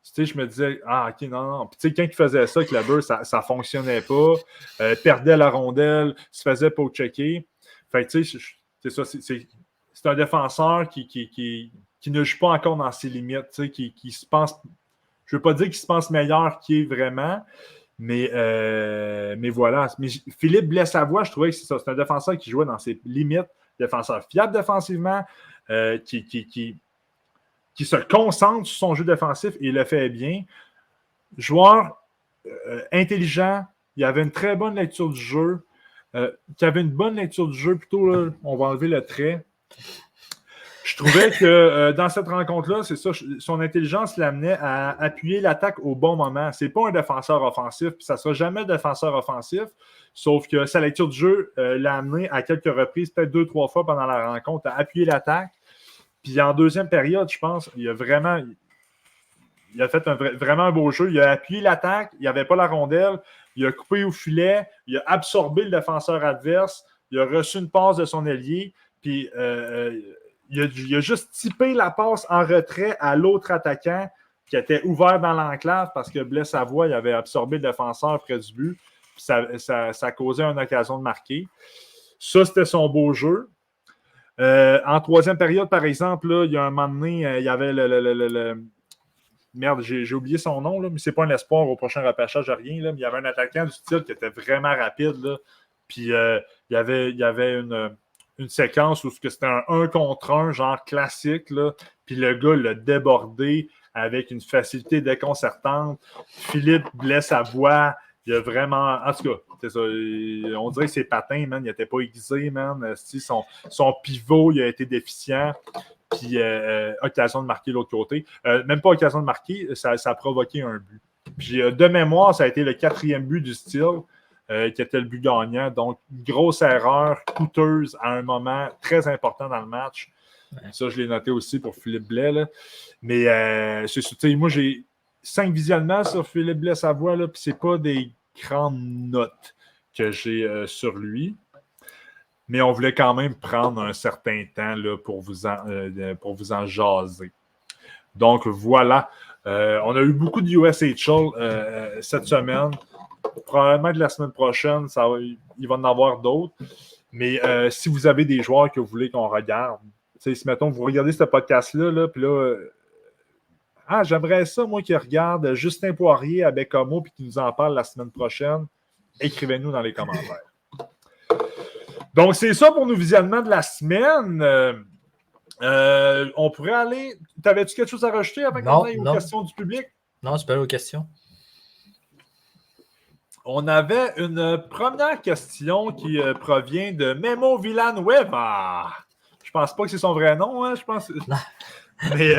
tu sais, je me disais, OK, non. Puis, tu sais, quand il faisait ça, Kleber, ça ne fonctionnait pas, perdait la rondelle, se faisait pas checker. Fait que, tu sais, c'est ça, c'est un défenseur qui ne joue pas encore dans ses limites, tu sais, qui se pense, je ne veux pas dire qu'il se pense meilleur qu'il est vraiment, mais voilà. Mais Philippe Blais-Savoie, je trouvais que c'est ça, c'est un défenseur qui jouait dans ses limites, défenseur fiable défensivement, qui se concentre sur son jeu défensif et le fait bien. Joueur intelligent, il avait une très bonne lecture du jeu, qui avait une bonne lecture du jeu, plutôt, là, on va enlever le trait. Je trouvais que dans cette rencontre-là, c'est ça, son intelligence l'amenait à appuyer l'attaque au bon moment. C'est pas un défenseur offensif, puis ça sera jamais un défenseur offensif, sauf que sa lecture du jeu l'a amené à quelques reprises, peut-être 2-3 fois pendant la rencontre, à appuyer l'attaque. Puis en deuxième période, je pense, il a fait vraiment un beau jeu. Il a appuyé l'attaque, il n'y avait pas la rondelle, il a coupé au filet, il a absorbé le défenseur adverse, il a reçu une passe de son ailier, puis il a juste typé la passe en retrait à l'autre attaquant qui était ouvert dans l'enclave parce que Blais-Savoie il avait absorbé le défenseur près du but, puis ça causait une occasion de marquer. Ça, c'était son beau jeu. En troisième période, par exemple, là, il y a un moment donné, il y avait merde, j'ai oublié son nom, là, mais c'est pas un espoir au prochain repêchage, rien, là, mais il y avait un attaquant du style qui était vraiment rapide, là, puis il y avait une séquence où c'était un 1 contre 1, genre classique, là, puis le gars l'a débordé avec une facilité déconcertante. Philippe Blais-Savoie, il a vraiment... En tout cas, c'est ça, on dirait que ses patins, man, il n'était pas aiguisé, man. Son pivot, il a été déficient. Puis, occasion de marquer l'autre côté. Même pas occasion de marquer, ça a provoqué un but. Puis, de mémoire, ça a été le 4e but du style, qui était le but gagnant. Donc, une grosse erreur coûteuse à un moment très important dans le match. Ouais. Ça, je l'ai noté aussi pour Philippe Blais. Là. Mais, moi, j'ai 5 visionnements sur Philippe Blais-Savoie, puis c'est pas des grandes notes que j'ai sur lui. Mais on voulait quand même prendre un certain temps là, pour vous en jaser. Donc, voilà. On a eu beaucoup de USHL cette semaine. Probablement que la semaine prochaine, il va en avoir d'autres. Mais si vous avez des joueurs que vous voulez qu'on regarde, si, mettons, vous regardez ce podcast-là, puis là, j'aimerais ça, moi, qui regarde Justin Poirier à Bécamo puis qui nous en parle la semaine prochaine, écrivez-nous dans les commentaires. Donc, c'est ça pour nos visionnements de la semaine. On pourrait aller... T'avais-tu quelque chose à rajouter avant qu'on aille aux questions du public? Non, c'est pas aux questions. On avait une première question qui provient de Memo Villanueva. Je pense pas que c'est son vrai nom, hein? Je pense... Mais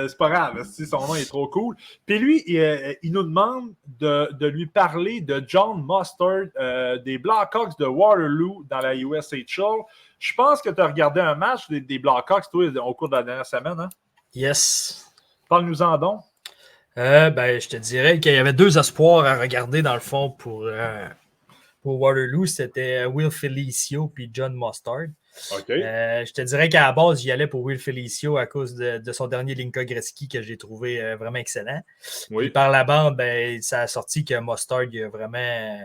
c'est pas grave, si son nom est trop cool. Puis lui, il nous demande de lui parler de John Mustard des Blackhawks de Waterloo dans la USHL. Je pense que tu as regardé un match des Blackhawks, toi, au cours de la dernière semaine. Hein? Yes. Parle-nous-en donc. Je te dirais qu'il y avait 2 espoirs à regarder dans le fond pour Waterloo. C'était Will Felicio puis John Mustard. OK. Je te dirais qu'à la base, j'y allais pour Will Felicio à cause de son dernier Linka Gretzky que j'ai trouvé vraiment excellent. Oui. Puis par la bande, ben, ça a sorti que Mustard il a vraiment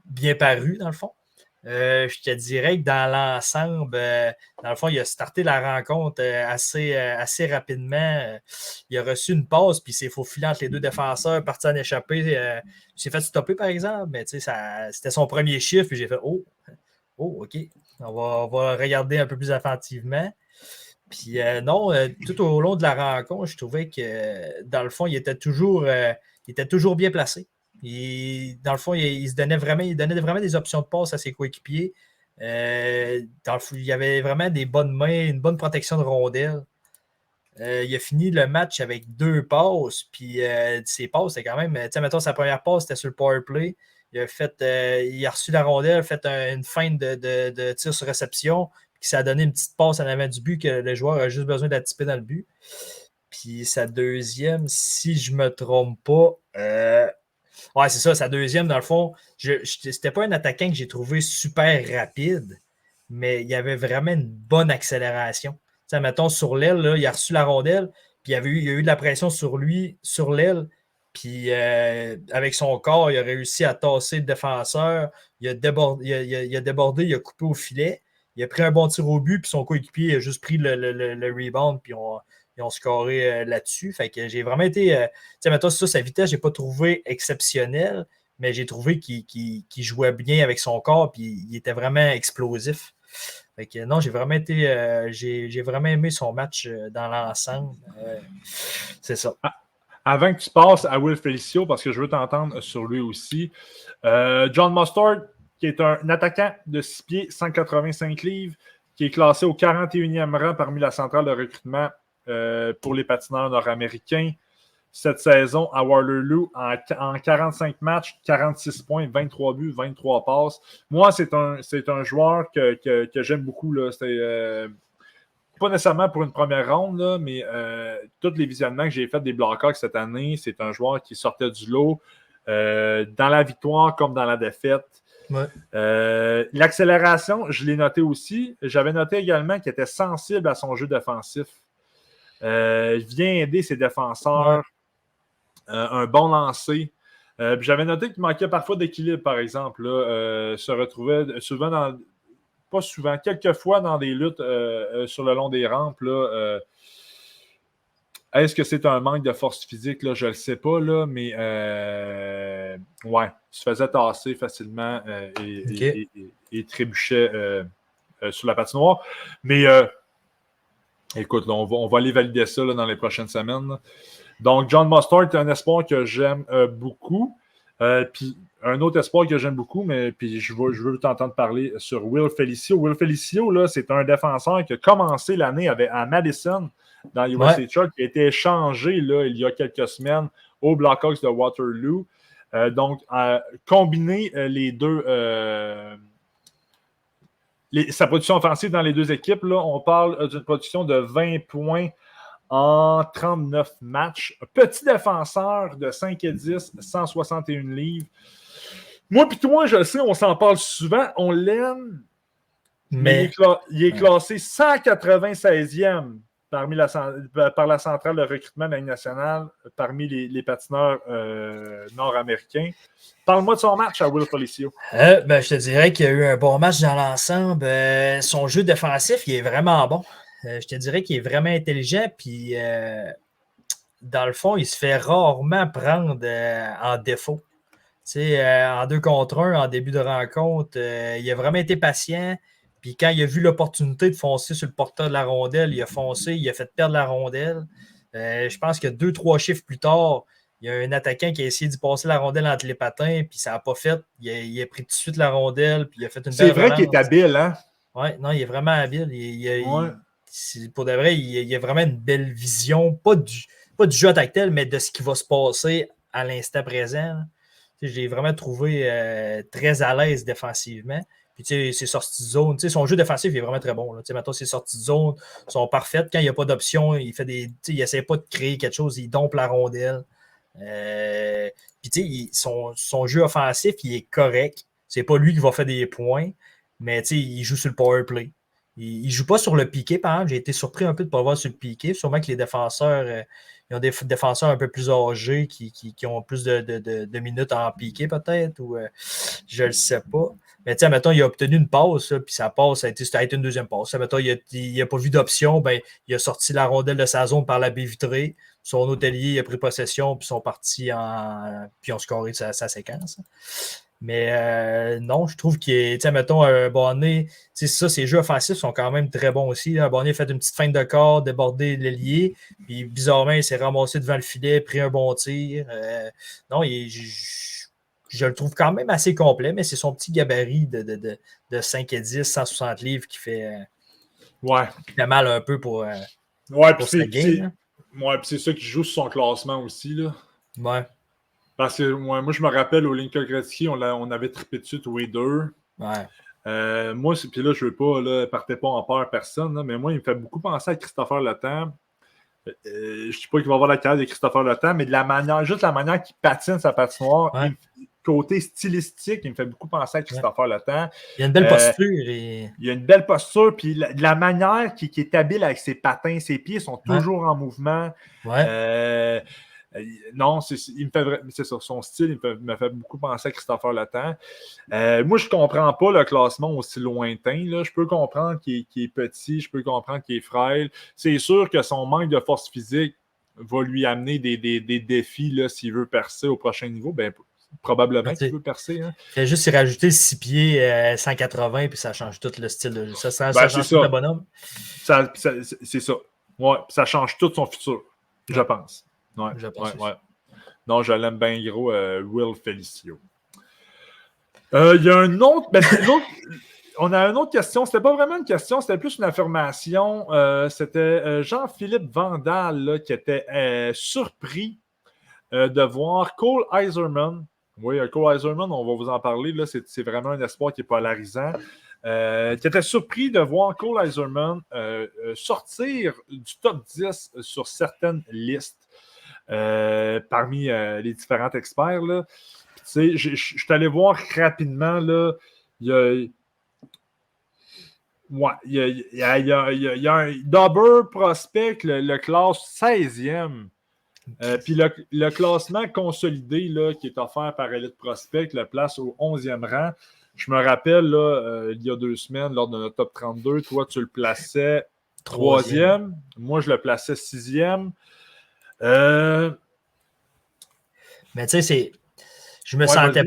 bien paru, dans le fond. Je te dirais que dans l'ensemble, dans le fond, il a starté la rencontre assez rapidement. Il a reçu une passe, puis il s'est faufilé entre les deux défenseurs, parti en échappée. Il s'est fait stopper, par exemple, mais c'était son premier chiffre, puis j'ai fait Oh, OK. On va regarder un peu plus attentivement. Puis tout au long de la rencontre, je trouvais que, dans le fond, il était toujours bien placé. Dans le fond, il donnait vraiment des options de passe à ses coéquipiers. Il y avait vraiment des bonnes mains, une bonne protection de rondelles. Il a fini le match avec 2 passes. Puis ses passes, c'était quand même. Mettons, sa première passe, c'était sur le power play. Il a reçu la rondelle, fait une feinte de tir sur réception. Puis ça a donné une petite passe en avant du but que le joueur a juste besoin d'attiper dans le but. Puis sa deuxième, si je ne me trompe pas. Ouais, c'est ça, sa deuxième, dans le fond, c'était pas un attaquant que j'ai trouvé super rapide, mais il y avait vraiment une bonne accélération. Mettons, sur l'aile, là, il a reçu la rondelle, puis il y a eu de la pression sur lui, sur l'aile, puis avec son corps, il a réussi à tasser le défenseur, il a débordé, il a coupé au filet, il a pris un bon tir au but, puis son coéquipier a juste pris le rebound, puis ils ont scoré là-dessus. Fait que j'ai vraiment été. Mettons, sa vitesse, je n'ai pas trouvé exceptionnelle, mais j'ai trouvé qu'il jouait bien avec son corps, puis il était vraiment explosif. Fait que non, j'ai vraiment aimé son match dans l'ensemble. C'est ça. Avant que tu passes à Will Felicio, parce que je veux t'entendre sur lui aussi, John Mustard, qui est un attaquant de 6 pieds, 185 livres, qui est classé au 41e rang parmi la centrale de recrutement pour les patineurs nord-américains. Cette saison, à Waterloo, en 45 matchs, 46 points, 23 buts, 23 passes. Moi, c'est un joueur que j'aime beaucoup. Là. C'est pas nécessairement pour une première ronde, là, mais tous les visionnements que j'ai faits des Blackhawks cette année, c'est un joueur qui sortait du lot dans la victoire comme dans la défaite. Ouais. L'accélération, je l'ai noté aussi. J'avais noté également qu'il était sensible à son jeu défensif. Il vient aider ses défenseurs. Un bon lancer. J'avais noté qu'il manquait parfois d'équilibre, par exemple. Là, se retrouvait souvent pas souvent, quelques fois dans des luttes sur le long des rampes. Là, est-ce que c'est un manque de force physique? Là? Je ne le sais pas, là, mais il se faisait tasser facilement et trébuchait sur la patinoire. Mais écoute, là, on va aller valider ça là, dans les prochaines semaines. Là. Donc, John Mustard est un espoir que j'aime beaucoup. Puis, un autre espoir que j'aime beaucoup, mais puis je veux t'entendre parler sur Will Felicio. Will Felicio, là, c'est un défenseur qui a commencé l'année à Madison, dans USA Truck, qui a été échangé là, il y a quelques semaines aux Blackhawks de Waterloo. Donc, combiner les deux... sa production offensive dans les deux équipes, là, on parle d'une production de 20 points en 39 matchs. Petit défenseur de 5 et 10, 161 livres. Moi puis toi, je le sais, on s'en parle souvent, on l'aime, mais il est classé 196e par la centrale de recrutement de la Ligue nationale, parmi les patineurs nord-américains. Parle-moi de son match à Will Felicio. Je te dirais qu'il y a eu un bon match dans l'ensemble. Son jeu défensif, il est vraiment bon. Je te dirais qu'il est vraiment intelligent, puis dans le fond, il se fait rarement prendre en défaut. En 2 contre 1, en début de rencontre, il a vraiment été patient. Puis quand il a vu l'opportunité de foncer sur le porteur de la rondelle, il a foncé, il a fait perdre la rondelle. Je pense que 2-3 chiffres plus tard, il y a un attaquant qui a essayé d'y passer la rondelle entre les patins, puis ça n'a pas fait. Il a pris tout de suite la rondelle, puis il a fait une belle C'est vrai relance. qu'il est habile, hein? Oui, non, il est vraiment habile. Pour de vrai, il a vraiment une belle vision, pas du jeu en tant que tel, mais de ce qui va se passer à l'instant présent. Je l'ai vraiment trouvé très à l'aise défensivement. Puis, ses sorties de zone, son jeu défensif est vraiment très bon. Maintenant, ses sorties de zone sont parfaites. Quand il n'y a pas d'option, il n'essaie pas de créer quelque chose, il dompe la rondelle. Puis, son jeu offensif, il est correct. C'est pas lui qui va faire des points, mais il joue sur le power play. Il ne joue pas sur le piqué, par exemple. J'ai été surpris un peu de ne pas le voir sur le piqué. Sûrement que les défenseurs, ils ont des défenseurs un peu plus âgés qui ont plus de minutes en piqué, peut-être, ou je ne le sais pas. Mais tu sais, mettons, il a obtenu une passe, puis sa passe, ça a été une deuxième passe. Mettons, il n'a pas vu d'option, ben, il a sorti la rondelle de sa zone par la baie vitrée. Son hôtelier a pris possession, puis ils sont partis puis ils ont scoré sa séquence. Mais non, je trouve qu'il est, tu sais, mettons, Bonnet, ses jeux offensifs sont quand même très bons aussi. Là. Bonnet a fait une petite feinte de corps, débordé l'ailier, puis bizarrement, il s'est ramassé devant le filet, pris un bon tir. Non, je le trouve quand même assez complet, mais c'est son petit gabarit de 5 et 10, 160 livres qui fait mal un peu pour sa game. Ouais, puis c'est ça qui joue sur son classement aussi, là. Ouais. Parce que moi, je me rappelle au Lincoln Gretzky, on avait trippé dessus tous les deux. Ouais. Moi, puis là, je veux pas, là, partez pas en peur personne, là, mais moi, il me fait beaucoup penser à Christopher Letang. Je ne dis pas qu'il va avoir la carrière de Christopher Letang, mais juste la manière qu'il patine sa patinoire, côté stylistique, il me fait beaucoup penser à Christopher Letang. Il a une belle posture. Il a une belle posture, puis la manière qu'il est habile avec ses patins, ses pieds sont toujours en mouvement. Ouais. Non, c'est ça, son style me fait beaucoup penser à Christopher Letang. Moi, je ne comprends pas le classement aussi lointain. Là. Je peux comprendre qu'il est petit, je peux comprendre qu'il est frêle. C'est sûr que son manque de force physique va lui amener des défis là, s'il veut percer au prochain niveau. Ben, probablement qu'il veut percer. Hein. Il fait juste y rajouter 6 pieds 180, puis ça change tout le style de jeu. Ça change tout le bonhomme. C'est ça. Ouais, ça change tout son futur, je pense. Ouais, je pense ouais. Non, je l'aime bien gros, Will Felicio. Il y a un autre... on a une autre question. C'était pas vraiment une question, c'était plus une affirmation. C'était Jean-Philippe Vandal là, qui était surpris de voir Cole Eiserman. Oui, Cole Eiserman, on va vous en parler. Là, c'est vraiment un espoir qui est polarisant. Qui était surpris de voir Cole Eiserman sortir du top 10 sur certaines listes. Parmi les différents experts. Là. Je suis allé voir rapidement. Là, il y a un Dobber Prospect, le classe 16e. Puis le classement consolidé là, qui est offert par Elite Prospect le place au 11e rang. Je me rappelle, là, il y a 2 semaines, lors de notre top 32, toi, tu le plaçais 3e. Moi, je le plaçais 6e. Mais tu sais, je me sentais.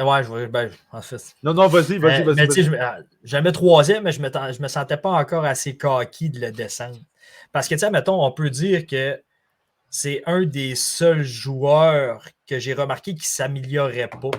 Ouais, en fait. Non, vas-y. Mais tu sais, je mets 3e, mais je me sentais pas encore assez cocky de le descendre. Parce que, tu sais, mettons, on peut dire que c'est un des seuls joueurs que j'ai remarqué qui ne s'améliorait pas.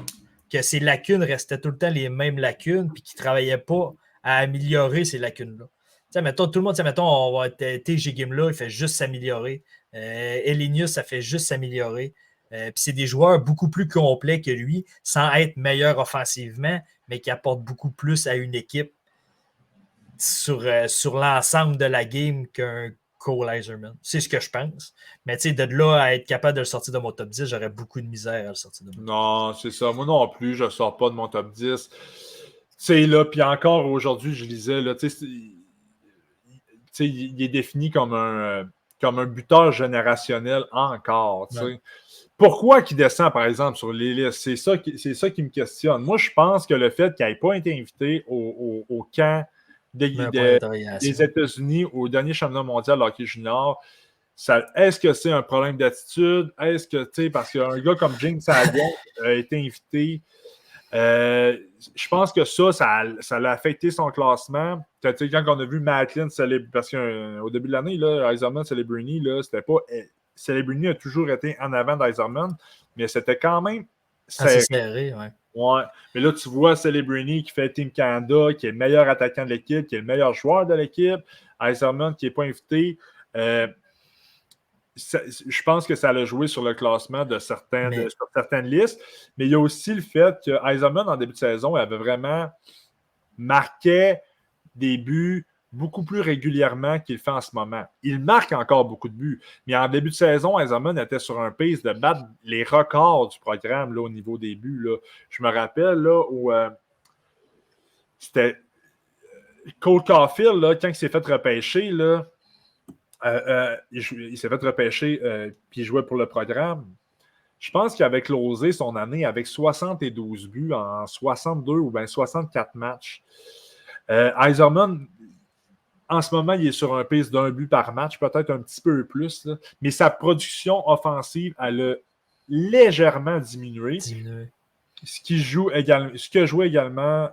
Que ses lacunes restaient tout le temps les mêmes lacunes, puis qui ne travaillait pas à améliorer ces lacunes-là. Tu sais, mettons, tout le monde, mettons, on va être TG Game-là, il fait juste s'améliorer. Elenius, ça fait juste s'améliorer. Puis c'est des joueurs beaucoup plus complets que lui, sans être meilleurs offensivement, mais qui apportent beaucoup plus à une équipe sur l'ensemble de la game qu'un Cole Eiserman. C'est ce que je pense. Mais tu sais, de là à être capable de le sortir de mon top 10, j'aurais beaucoup de misère à le sortir de mon top 10. Non, c'est ça. Moi non plus, je ne sors pas de mon top 10. Tu sais, là, puis encore aujourd'hui, je lisais, là, tu sais, il est défini comme un buteur générationnel encore, tu sais. Ouais. Pourquoi il descend, par exemple, sur les listes? C'est ça qui me questionne. Moi, je pense que le fait qu'il n'ait pas été invité au camp des États-Unis au dernier championnat mondial de hockey junior, est-ce que c'est un problème d'attitude? Est-ce que, tu sais, parce qu'un gars comme James Sagan a été invité, je pense que ça l'a affecté son classement. Tu sais, quand on a vu Macklin célébrer, parce qu'au début de l'année, là, Eiserman Celebrini, là, c'était pas... Celebrini a toujours été en avant d'Eiserman, mais c'était quand même serré, ouais. Ouais. Mais là, tu vois Celebrini qui fait Team Canada, qui est le meilleur attaquant de l'équipe, qui est le meilleur joueur de l'équipe. Eiserman qui n'est pas invité. Je pense que ça a joué sur le classement sur certaines listes. Mais il y a aussi le fait que Eiserman, en début de saison, avait vraiment marqué des buts beaucoup plus régulièrement qu'il fait en ce moment. Il marque encore beaucoup de buts, mais en début de saison, Eiserman était sur un pace de battre les records du programme là, au niveau des buts. Là. Je me rappelle là, où c'était Cole Caulfield, là, quand il s'est fait repêcher, là, il s'est fait repêcher puis il jouait pour le programme. Je pense qu'il avait closé son année avec 72 buts en 62 ou bien 64 matchs. Yzerman, en ce moment, il est sur un pace d'un but par match, peut-être un petit peu plus, là, mais sa production offensive, elle a légèrement diminué. Ce que jouait également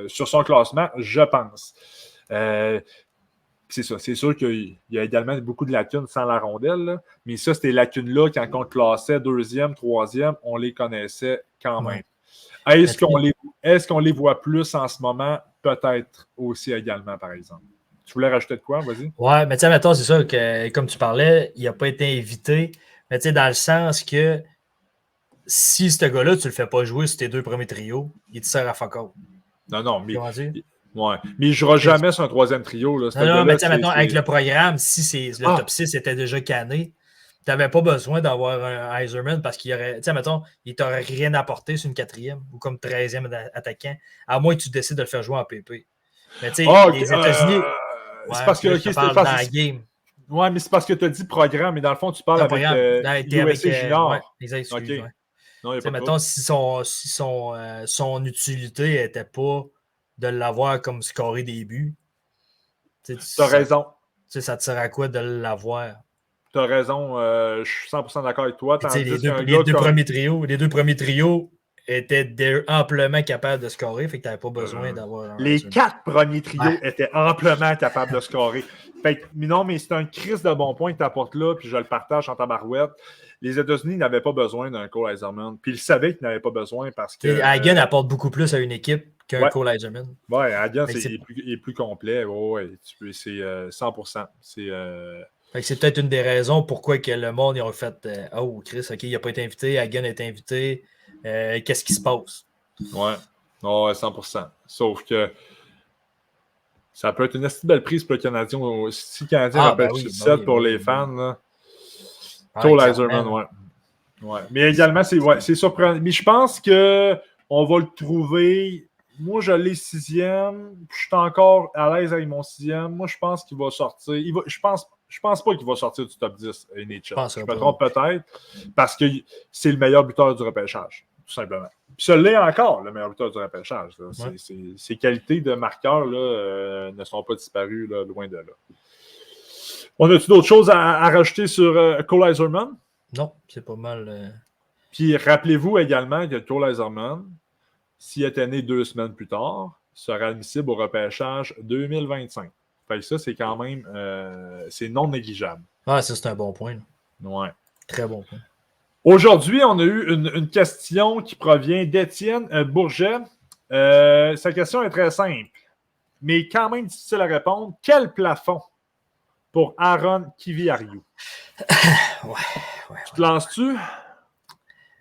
sur son classement, je pense. C'est ça. C'est sûr qu'il y a également beaucoup de lacunes sans la rondelle, là, mais ça, ces lacunes-là, quand on le classait deuxième, troisième, on les connaissait quand même. Ouais. Est-ce qu'on les voit plus en ce moment? Peut-être aussi également, par exemple. Tu voulais rajouter de quoi? Vas-y. Ouais, mais tu sais, mettons, c'est sûr que, comme tu parlais, il n'a pas été invité, mais tu sais, dans le sens que si ce gars-là, tu le fais pas jouer sur tes deux premiers trios, il te sert à fuck all. Non, mais... Ouais. Mais il ne jouera jamais sur un troisième trio. Là. Non, mais mettons, avec le programme, si le top 6 était déjà canné, tu n'avais pas besoin d'avoir un Yzerman parce qu'il aurait, tu sais, mettons, il t'aurait rien apporté sur une quatrième ou comme 13e attaquant, à moins que tu décides de le faire jouer en PP. Mais tu sais, les États-Unis. C'est parce que dans la game. Ouais, mais c'est parce que tu as dit programme, mais dans le fond, tu parles avec USA Junior. Ouais, exact, okay. Non, y a pas mettons, si son utilité n'était pas de l'avoir comme scorer des buts. Tu as raison. Ça te sert à quoi de l'avoir? Tu as raison. Je suis 100% d'accord avec toi. Les deux premiers trios étaient amplement capables de scorer, fait que tu n'avais pas besoin d'avoir... Les 4 premiers trios étaient amplement capables de scorer. Fait que, non, mais c'est un crise de bon point que tu apportes là, puis je le partage en tabarouette. Les États-Unis n'avaient pas besoin d'un Cole Yzerman. Puis ils savaient qu'ils n'avaient pas besoin parce que... Hagen apporte beaucoup plus à une équipe qu'un Cole Yzerman. Oui, Hagen est plus complet. Ouais, c'est 100%. C'est peut-être une des raisons pourquoi que le monde a fait oh, Chris, OK, il n'a pas été invité, Hagen a été invité. Qu'est-ce qui se passe? Ouais, 100%. Sauf que ça peut être une assez belle prise pour le Canadien. Si le Canadien rappelle succès pour les fans, là. Cole Yzerman, ouais. Mais également, c'est surprenant. Mais je pense qu'on va le trouver. Moi, je l'ai 6e. Je suis encore à l'aise avec mon 6e. Moi, je pense qu'il va sortir. Je pense pas qu'il va sortir du top 10 NHL. Je me trompe peut-être parce que c'est le meilleur buteur du repêchage, tout simplement. Puis ça l'est encore, le meilleur buteur du repêchage. Ses qualités de marqueur là, ne sont pas disparues, là, loin de là. On a-tu d'autres choses à rajouter sur Cole Yzerman? Non, c'est pas mal. Puis rappelez-vous également que Cole Yzerman, s'il était né 2 semaines plus tard, sera admissible au repêchage 2025. Fait que ça, c'est quand même c'est non négligeable. Ah, ça, c'est un bon point. Là. Ouais. Très bon point. Aujourd'hui, on a eu une question qui provient d'Étienne Bourget. Sa question est très simple, mais quand même difficile à répondre. Quel plafond pour Aaron Kiviariou? Tu te lances-tu?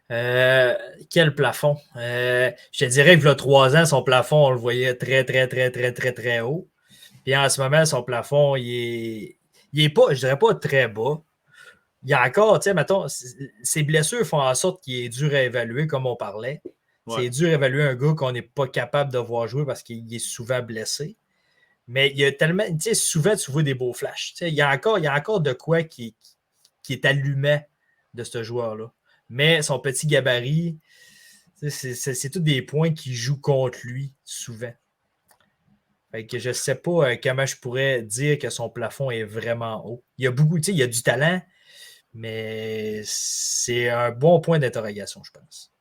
Quel plafond? Je te dirais que il y a 3 ans, son plafond, on le voyait très, très, très, très, très, très haut. Puis en ce moment, son plafond, il est pas, je dirais pas très bas. Il y a encore, tu sais, mettons, ses blessures font en sorte qu'il est dur à évaluer, comme on parlait. Ouais. C'est dur à évaluer un gars qu'on n'est pas capable de voir jouer parce qu'il est souvent blessé. Mais il y a tellement, tu sais, souvent, tu vois des beaux flashs. Tu sais, il y a encore de quoi qui est allumé de ce joueur-là. Mais son petit gabarit, c'est tous des points qui jouent contre lui souvent. Fait que je ne sais pas comment je pourrais dire que son plafond est vraiment haut. Il y a beaucoup, tu sais, il y a du talent, mais c'est un bon point d'interrogation, je pense.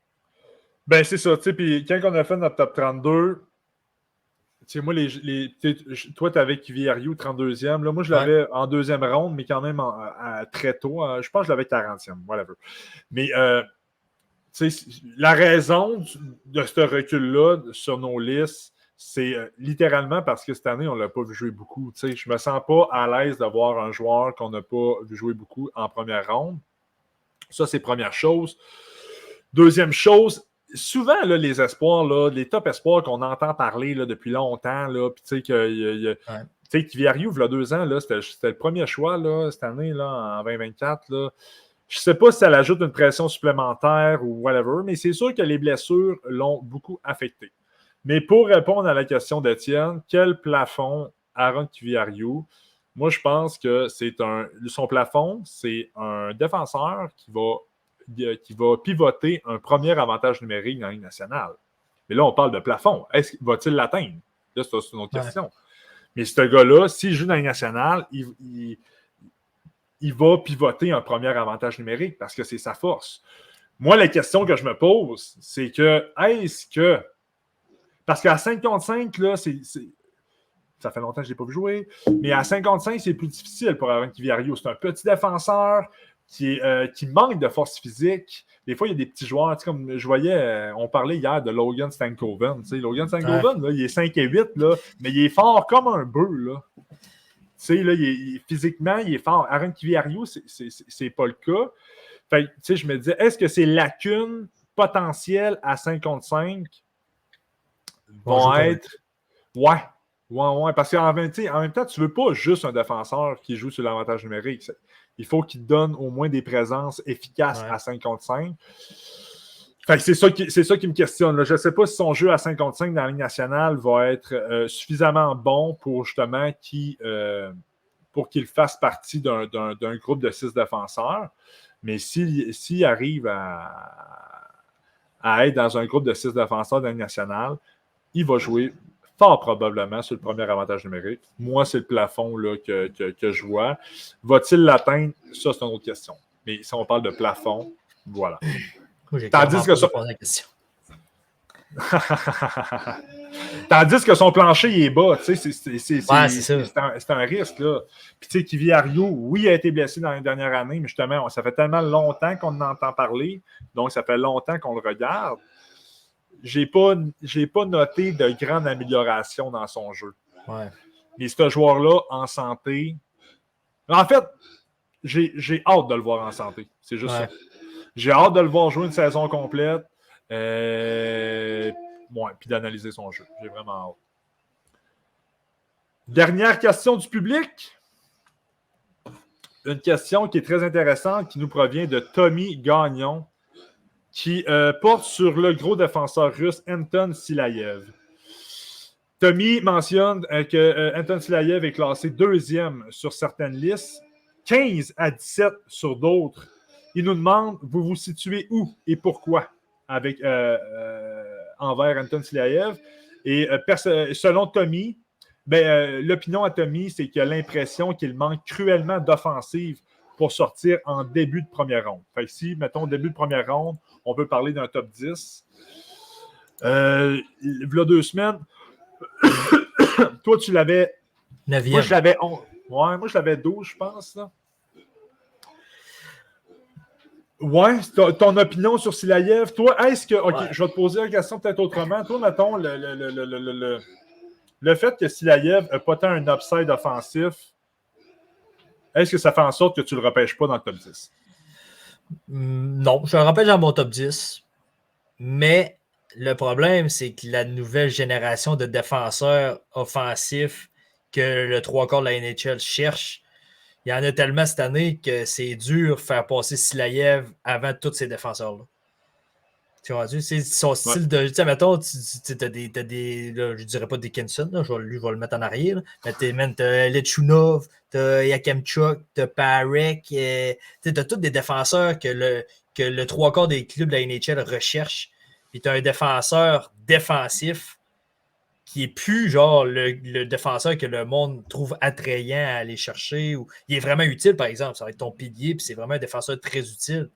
Ben, c'est ça, tu sais, puis quand on a fait notre top 32, tu sais, moi, toi, tu avais Kiviariou 32e. Là, moi, je l'avais en 2e ronde, mais quand même très tôt. Je pense que je l'avais 40e, whatever. Mais, tu sais, la raison de ce recul-là sur nos listes, c'est littéralement parce que cette année, on ne l'a pas vu jouer beaucoup. Tu sais, je ne me sens pas à l'aise de voir un joueur qu'on n'a pas vu jouer beaucoup en première ronde. Ça, c'est première chose. Deuxième chose, souvent, là, les espoirs, là, les top espoirs qu'on entend parler là, depuis longtemps, puis tu sais, tu sais, Kiviariou, il y a 2 ans, là, c'était le premier choix là, cette année, là, en 2024. Là. Je ne sais pas si ça ajoute une pression supplémentaire ou whatever, mais c'est sûr que les blessures l'ont beaucoup affecté. Mais pour répondre à la question d'Étienne, quel plafond Aaron Kiviariou? Moi, je pense que son plafond, c'est un défenseur qui va pivoter un premier avantage numérique dans la Ligue nationale. Mais là, on parle de plafond. Va-t-il l'atteindre? Là, c'est une autre question. Mais ce gars-là, s'il joue dans la Ligue nationale, il va pivoter un premier avantage numérique parce que c'est sa force. Moi, la question que je me pose, c'est que est-ce que... Parce qu'à 5 contre 5, là, ça fait longtemps que je ne l'ai pas vu jouer, mais à 55, c'est plus difficile pour Aaron Kiviariou. C'est un petit défenseur qui manque de force physique. Des fois, il y a des petits joueurs, comme je voyais, on parlait hier de Logan Stankoven. Logan Stankoven, là, il est 5 et 8, là, mais il est fort comme un bœuf. Là. Là, physiquement, il est fort. Aaron Kiviariou, c'est pas le cas. Fait, je me disais, est-ce que ces lacunes potentielles à 5 contre 5 vont être... Ouais, parce qu'en même temps, tu ne veux pas juste un défenseur qui joue sur l'avantage numérique. Il faut qu'il donne au moins des présences efficaces à 5 contre 5. Fait que c'est ça qui me questionne. Là. Je ne sais pas si son jeu à 5 contre 5 dans la Ligue nationale va être suffisamment bon pour justement pour qu'il fasse partie d'un groupe de 6 défenseurs. Mais s'il arrive à être dans un groupe de 6 défenseurs de la Ligue nationale, il va jouer fort probablement sur le premier avantage numérique. Moi, c'est le plafond là, que je vois. Va-t-il l'atteindre? Ça, c'est une autre question. Mais si on parle de plafond, voilà. Moi, j'ai Tandis que posé la question. Tandis que son plancher il est bas, tu sais, c'est un risque. Là. Puis tu sais, Kiviariou, oui, il a été blessé dans les dernières années, mais justement, ça fait tellement longtemps qu'on en entend parler, donc ça fait longtemps qu'on le regarde. J'ai pas noté de grande amélioration dans son jeu. Ouais. Mais ce joueur-là, en santé... En fait, j'ai hâte de le voir en santé. C'est juste ça. J'ai hâte de le voir jouer une saison complète. Puis d'analyser son jeu. J'ai vraiment hâte. Dernière question du public. Une question qui est très intéressante, qui nous provient de Tommy Gagnon, qui porte sur le gros défenseur russe Anton Silayev. Tommy mentionne que Anton Silayev est classé 2e sur certaines listes, 15 à 17 sur d'autres. Il nous demande, vous vous situez où et pourquoi envers Anton Silayev? Et selon Tommy, l'opinion à Tommy, c'est qu'il a l'impression qu'il manque cruellement d'offensive pour sortir en début de première ronde. Fait que si, mettons, début de première ronde, on peut parler d'un top 10. Il y a 2 semaines, toi, tu l'avais... 9e. Moi, je l'avais 11. Ouais, moi, je l'avais 12, je pense. Là. Ouais, ton opinion sur Silayev. Toi, est-ce que... OK, je vais te poser la question peut-être autrement. Toi, mettons, le fait que Silayev n'a pas tant un upside offensif, est-ce que ça fait en sorte que tu ne le repêches pas dans le top 10? Non, je le repêche dans mon top 10. Mais le problème, c'est que la nouvelle génération de défenseurs offensifs que le 3/4 de la NHL cherche, il y en a tellement cette année que c'est dur de faire passer Silayev avant tous ces défenseurs-là. Tu vois, c'est son style de. Tu sais, mettons, tu as des. Là, je dirais pas Dickinson, là, je vais le mettre en arrière. Là, mais t'as Lechunov, t'as Yakemchuk, t'as Parek. T'as tous des défenseurs que le 3/4 des clubs de la NHL recherchent. Puis t'as un défenseur défensif qui est plus genre le défenseur que le monde trouve attrayant à aller chercher. Ou il est vraiment utile, par exemple. Ça va être ton pilier, puis c'est vraiment un défenseur très utile.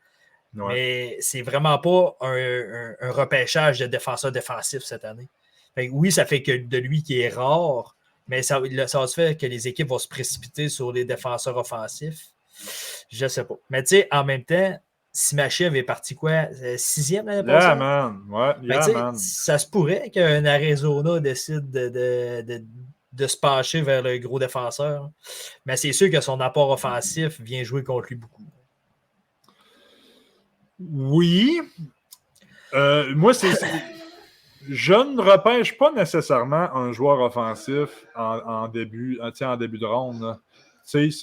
Ouais. Mais c'est vraiment pas un repêchage de défenseur défensif cette année. Fait que oui, ça fait que de lui qui est rare, mais ça va se faire que les équipes vont se précipiter sur les défenseurs offensifs. Je sais pas. Mais tu sais, en même temps, Simachev est parti quoi? 6e l'année passée? Yeah, man. Ouais, man. Ça se pourrait qu'un Arizona décide de se pencher vers le gros défenseur. Mais c'est sûr que son apport offensif vient jouer contre lui beaucoup. Oui. Moi, je ne repêche pas nécessairement un joueur offensif en début de ronde.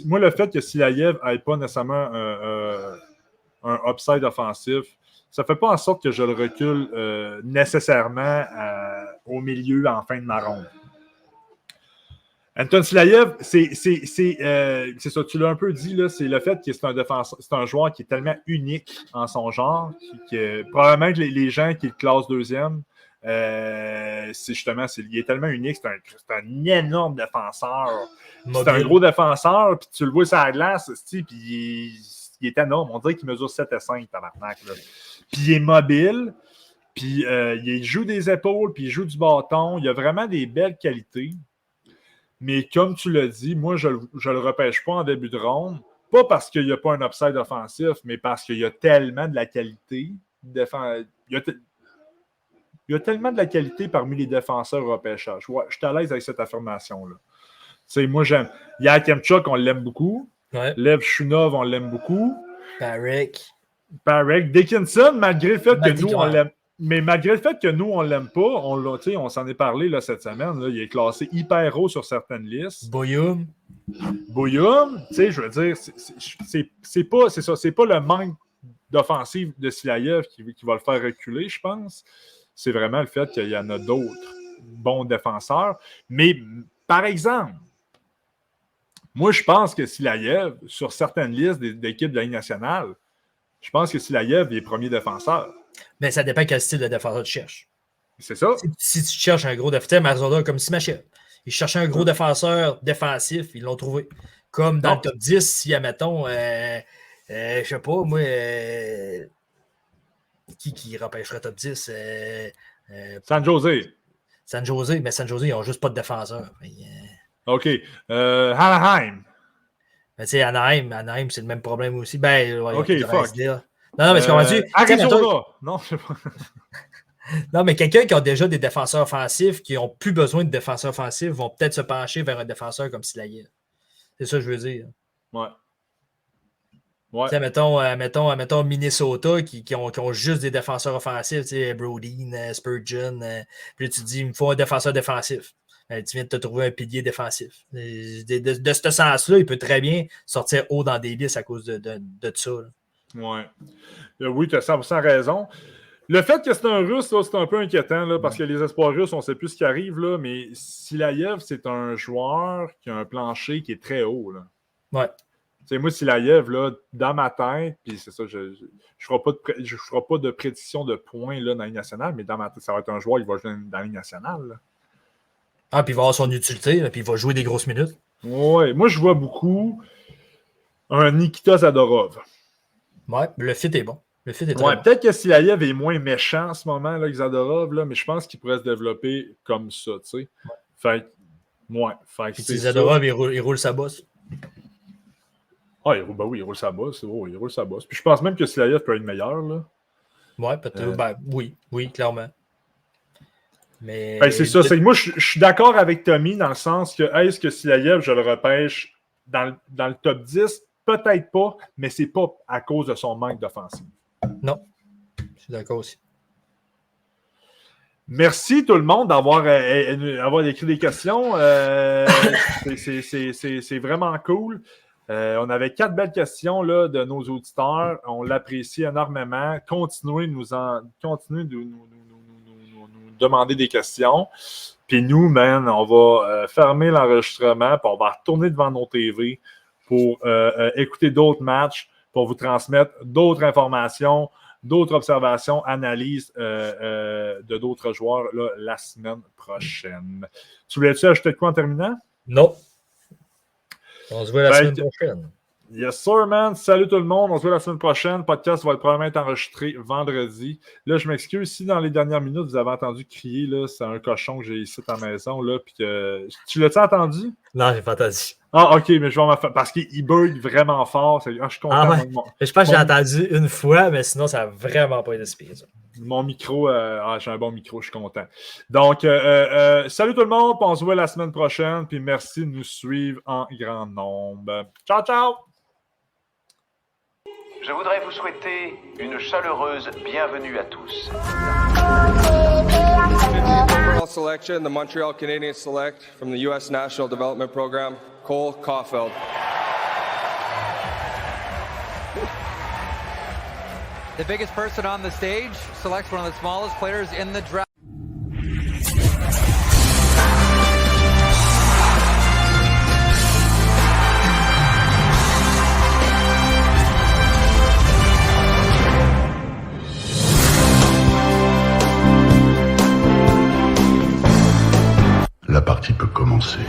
Moi, le fait que Silayev n'ait pas nécessairement un upside offensif, ça fait pas en sorte que je le recule nécessairement au milieu en fin de ma ronde. Anton Silayev, c'est ça, tu l'as un peu dit, là, c'est le fait que c'est un défenseur, c'est un joueur qui est tellement unique en son genre, probablement que les gens qui le classent deuxième, c'est justement, il est tellement unique, c'est un énorme défenseur. C'est un gros défenseur, puis tu le vois sur la glace, puis il est énorme. On dirait qu'il mesure 7,5, tabarnak. Puis il est mobile, puis il joue des épaules, puis il joue du bâton. Il a vraiment des belles qualités. Mais comme tu l'as dit, moi, je le repêche pas en début de ronde. Pas parce qu'il n'y a pas un upside offensif, mais parce qu'il y a tellement de la qualité. Il y a tellement de la qualité parmi les défenseurs au repêchage. Ouais, je suis à l'aise avec cette affirmation-là. T'sais, moi, j'aime. Yakemchuk, on l'aime beaucoup. Ouais. Lev Shunov, on l'aime beaucoup. Parekh. Dickinson, malgré le fait que nous, on l'aime. Mais malgré le fait que nous, on ne l'aime pas, on s'en est parlé là, cette semaine, là, il est classé hyper haut sur certaines listes. Boyoum, je veux dire, c'est pas le manque d'offensive de Silayev qui va le faire reculer, je pense. C'est vraiment le fait qu'il y en a d'autres bons défenseurs. Mais, par exemple, moi, je pense que Silayev, sur certaines listes d'équipes de la Ligue nationale, je pense que Silayev est premier défenseur. Mais ça dépend quel style de défenseur tu cherches. C'est ça. Si tu cherches un gros défenseur, Marzolda comme Simachev, ils cherchaient un gros défenseur défensif, ils l'ont trouvé. Comme dans le top 10, si, admettons, je sais pas, moi, qui repêcherait top 10? San Jose. San Jose, mais San Jose, ils n'ont juste pas de défenseur. OK. Anaheim. Mais tu sais, Anaheim, c'est le même problème aussi. Ben, ouais, OK, fuck. Non, mais ce qu'on va dire. Arizona! Non, je sais pas. Non, mais quelqu'un qui a déjà des défenseurs offensifs, qui n'ont plus besoin de défenseurs offensifs, vont peut-être se pencher vers un défenseur comme Silayev. C'est ça que je veux dire. Ouais. Mettons Minnesota qui ont juste des défenseurs offensifs, tu sais, Brodeen, Spurgeon. Puis là, tu te dis, il me faut un défenseur défensif. Tu viens de te trouver un pilier défensif. De ce sens-là, il peut très bien sortir haut dans des listes à cause de ça. Ouais. Oui, tu as 100% raison. Le fait que c'est un Russe, là, c'est un peu inquiétant là, parce que les espoirs russes, on ne sait plus ce qui arrive, là, mais Silayev, c'est un joueur qui a un plancher qui est très haut. Là. Ouais. T'sais, moi, Silayev, là, dans ma tête, puis c'est ça, je ne ferai pas de prédiction de points là, dans la Ligue nationale, mais dans ma tête, ça va être un joueur qui va jouer dans la Ligue nationale. Là. Ah, puis il va avoir son utilité, là, puis il va jouer des grosses minutes. Oui, moi, je vois beaucoup un Nikita Zadorov. Ouais, le fit est bon. Le fit est très bon. Peut-être que Silayev est moins méchant en ce moment, là, que Zadorov, là, mais je pense qu'il pourrait se développer comme ça, tu sais. Fait que Zadorov, il roule sa bosse. Ah, il roule sa bosse. Il roule sa bosse. Puis je pense même que Silayev peut être meilleur, là. Ouais, peut-être. Oui, clairement. Mais... c'est ça. Moi, je suis d'accord avec Tommy dans le sens que est-ce que Silayev, je le repêche dans le top 10? Peut-être pas, mais c'est pas à cause de son manque d'offensive. Non, je suis d'accord aussi. Merci tout le monde d'avoir écrit des questions. C'est vraiment cool. On avait 4 belles questions là, de nos auditeurs. On l'apprécie énormément. Continuez de nous demander des questions. Puis nous, on va fermer l'enregistrement, puis on va retourner devant nos TV pour écouter d'autres matchs, pour vous transmettre d'autres informations, d'autres observations, analyses de d'autres joueurs là, la semaine prochaine. Tu voulais-tu ajouter de quoi en terminant? Non. On se voit la semaine prochaine. Yes, sir, man. Salut tout le monde. On se voit la semaine prochaine. Le podcast va probablement être enregistré vendredi. Là, je m'excuse si dans les dernières minutes, vous avez entendu crier. Là, c'est un cochon que j'ai ici à la maison. Là, puis tu l'as-tu entendu? Non, j'ai pas entendu. Ah, OK, mais je vais m'en faire. Parce qu'il bug vraiment fort. Je suis content. Ouais. Je pense que j'ai entendu une fois, mais sinon, ça n'a vraiment pas été inspiré. Mon micro, j'ai un bon micro, je suis content. Donc, salut tout le monde. On se voit la semaine prochaine. Puis merci de nous suivre en grand nombre. Ciao, ciao! Je voudrais vous souhaiter une chaleureuse bienvenue à tous. 50th overall selection, the Montreal Canadiens select from the U.S. National Development Program, Cole Caulfield. The biggest person on the stage selects one of the smallest players in the draft. La partie peut commencer.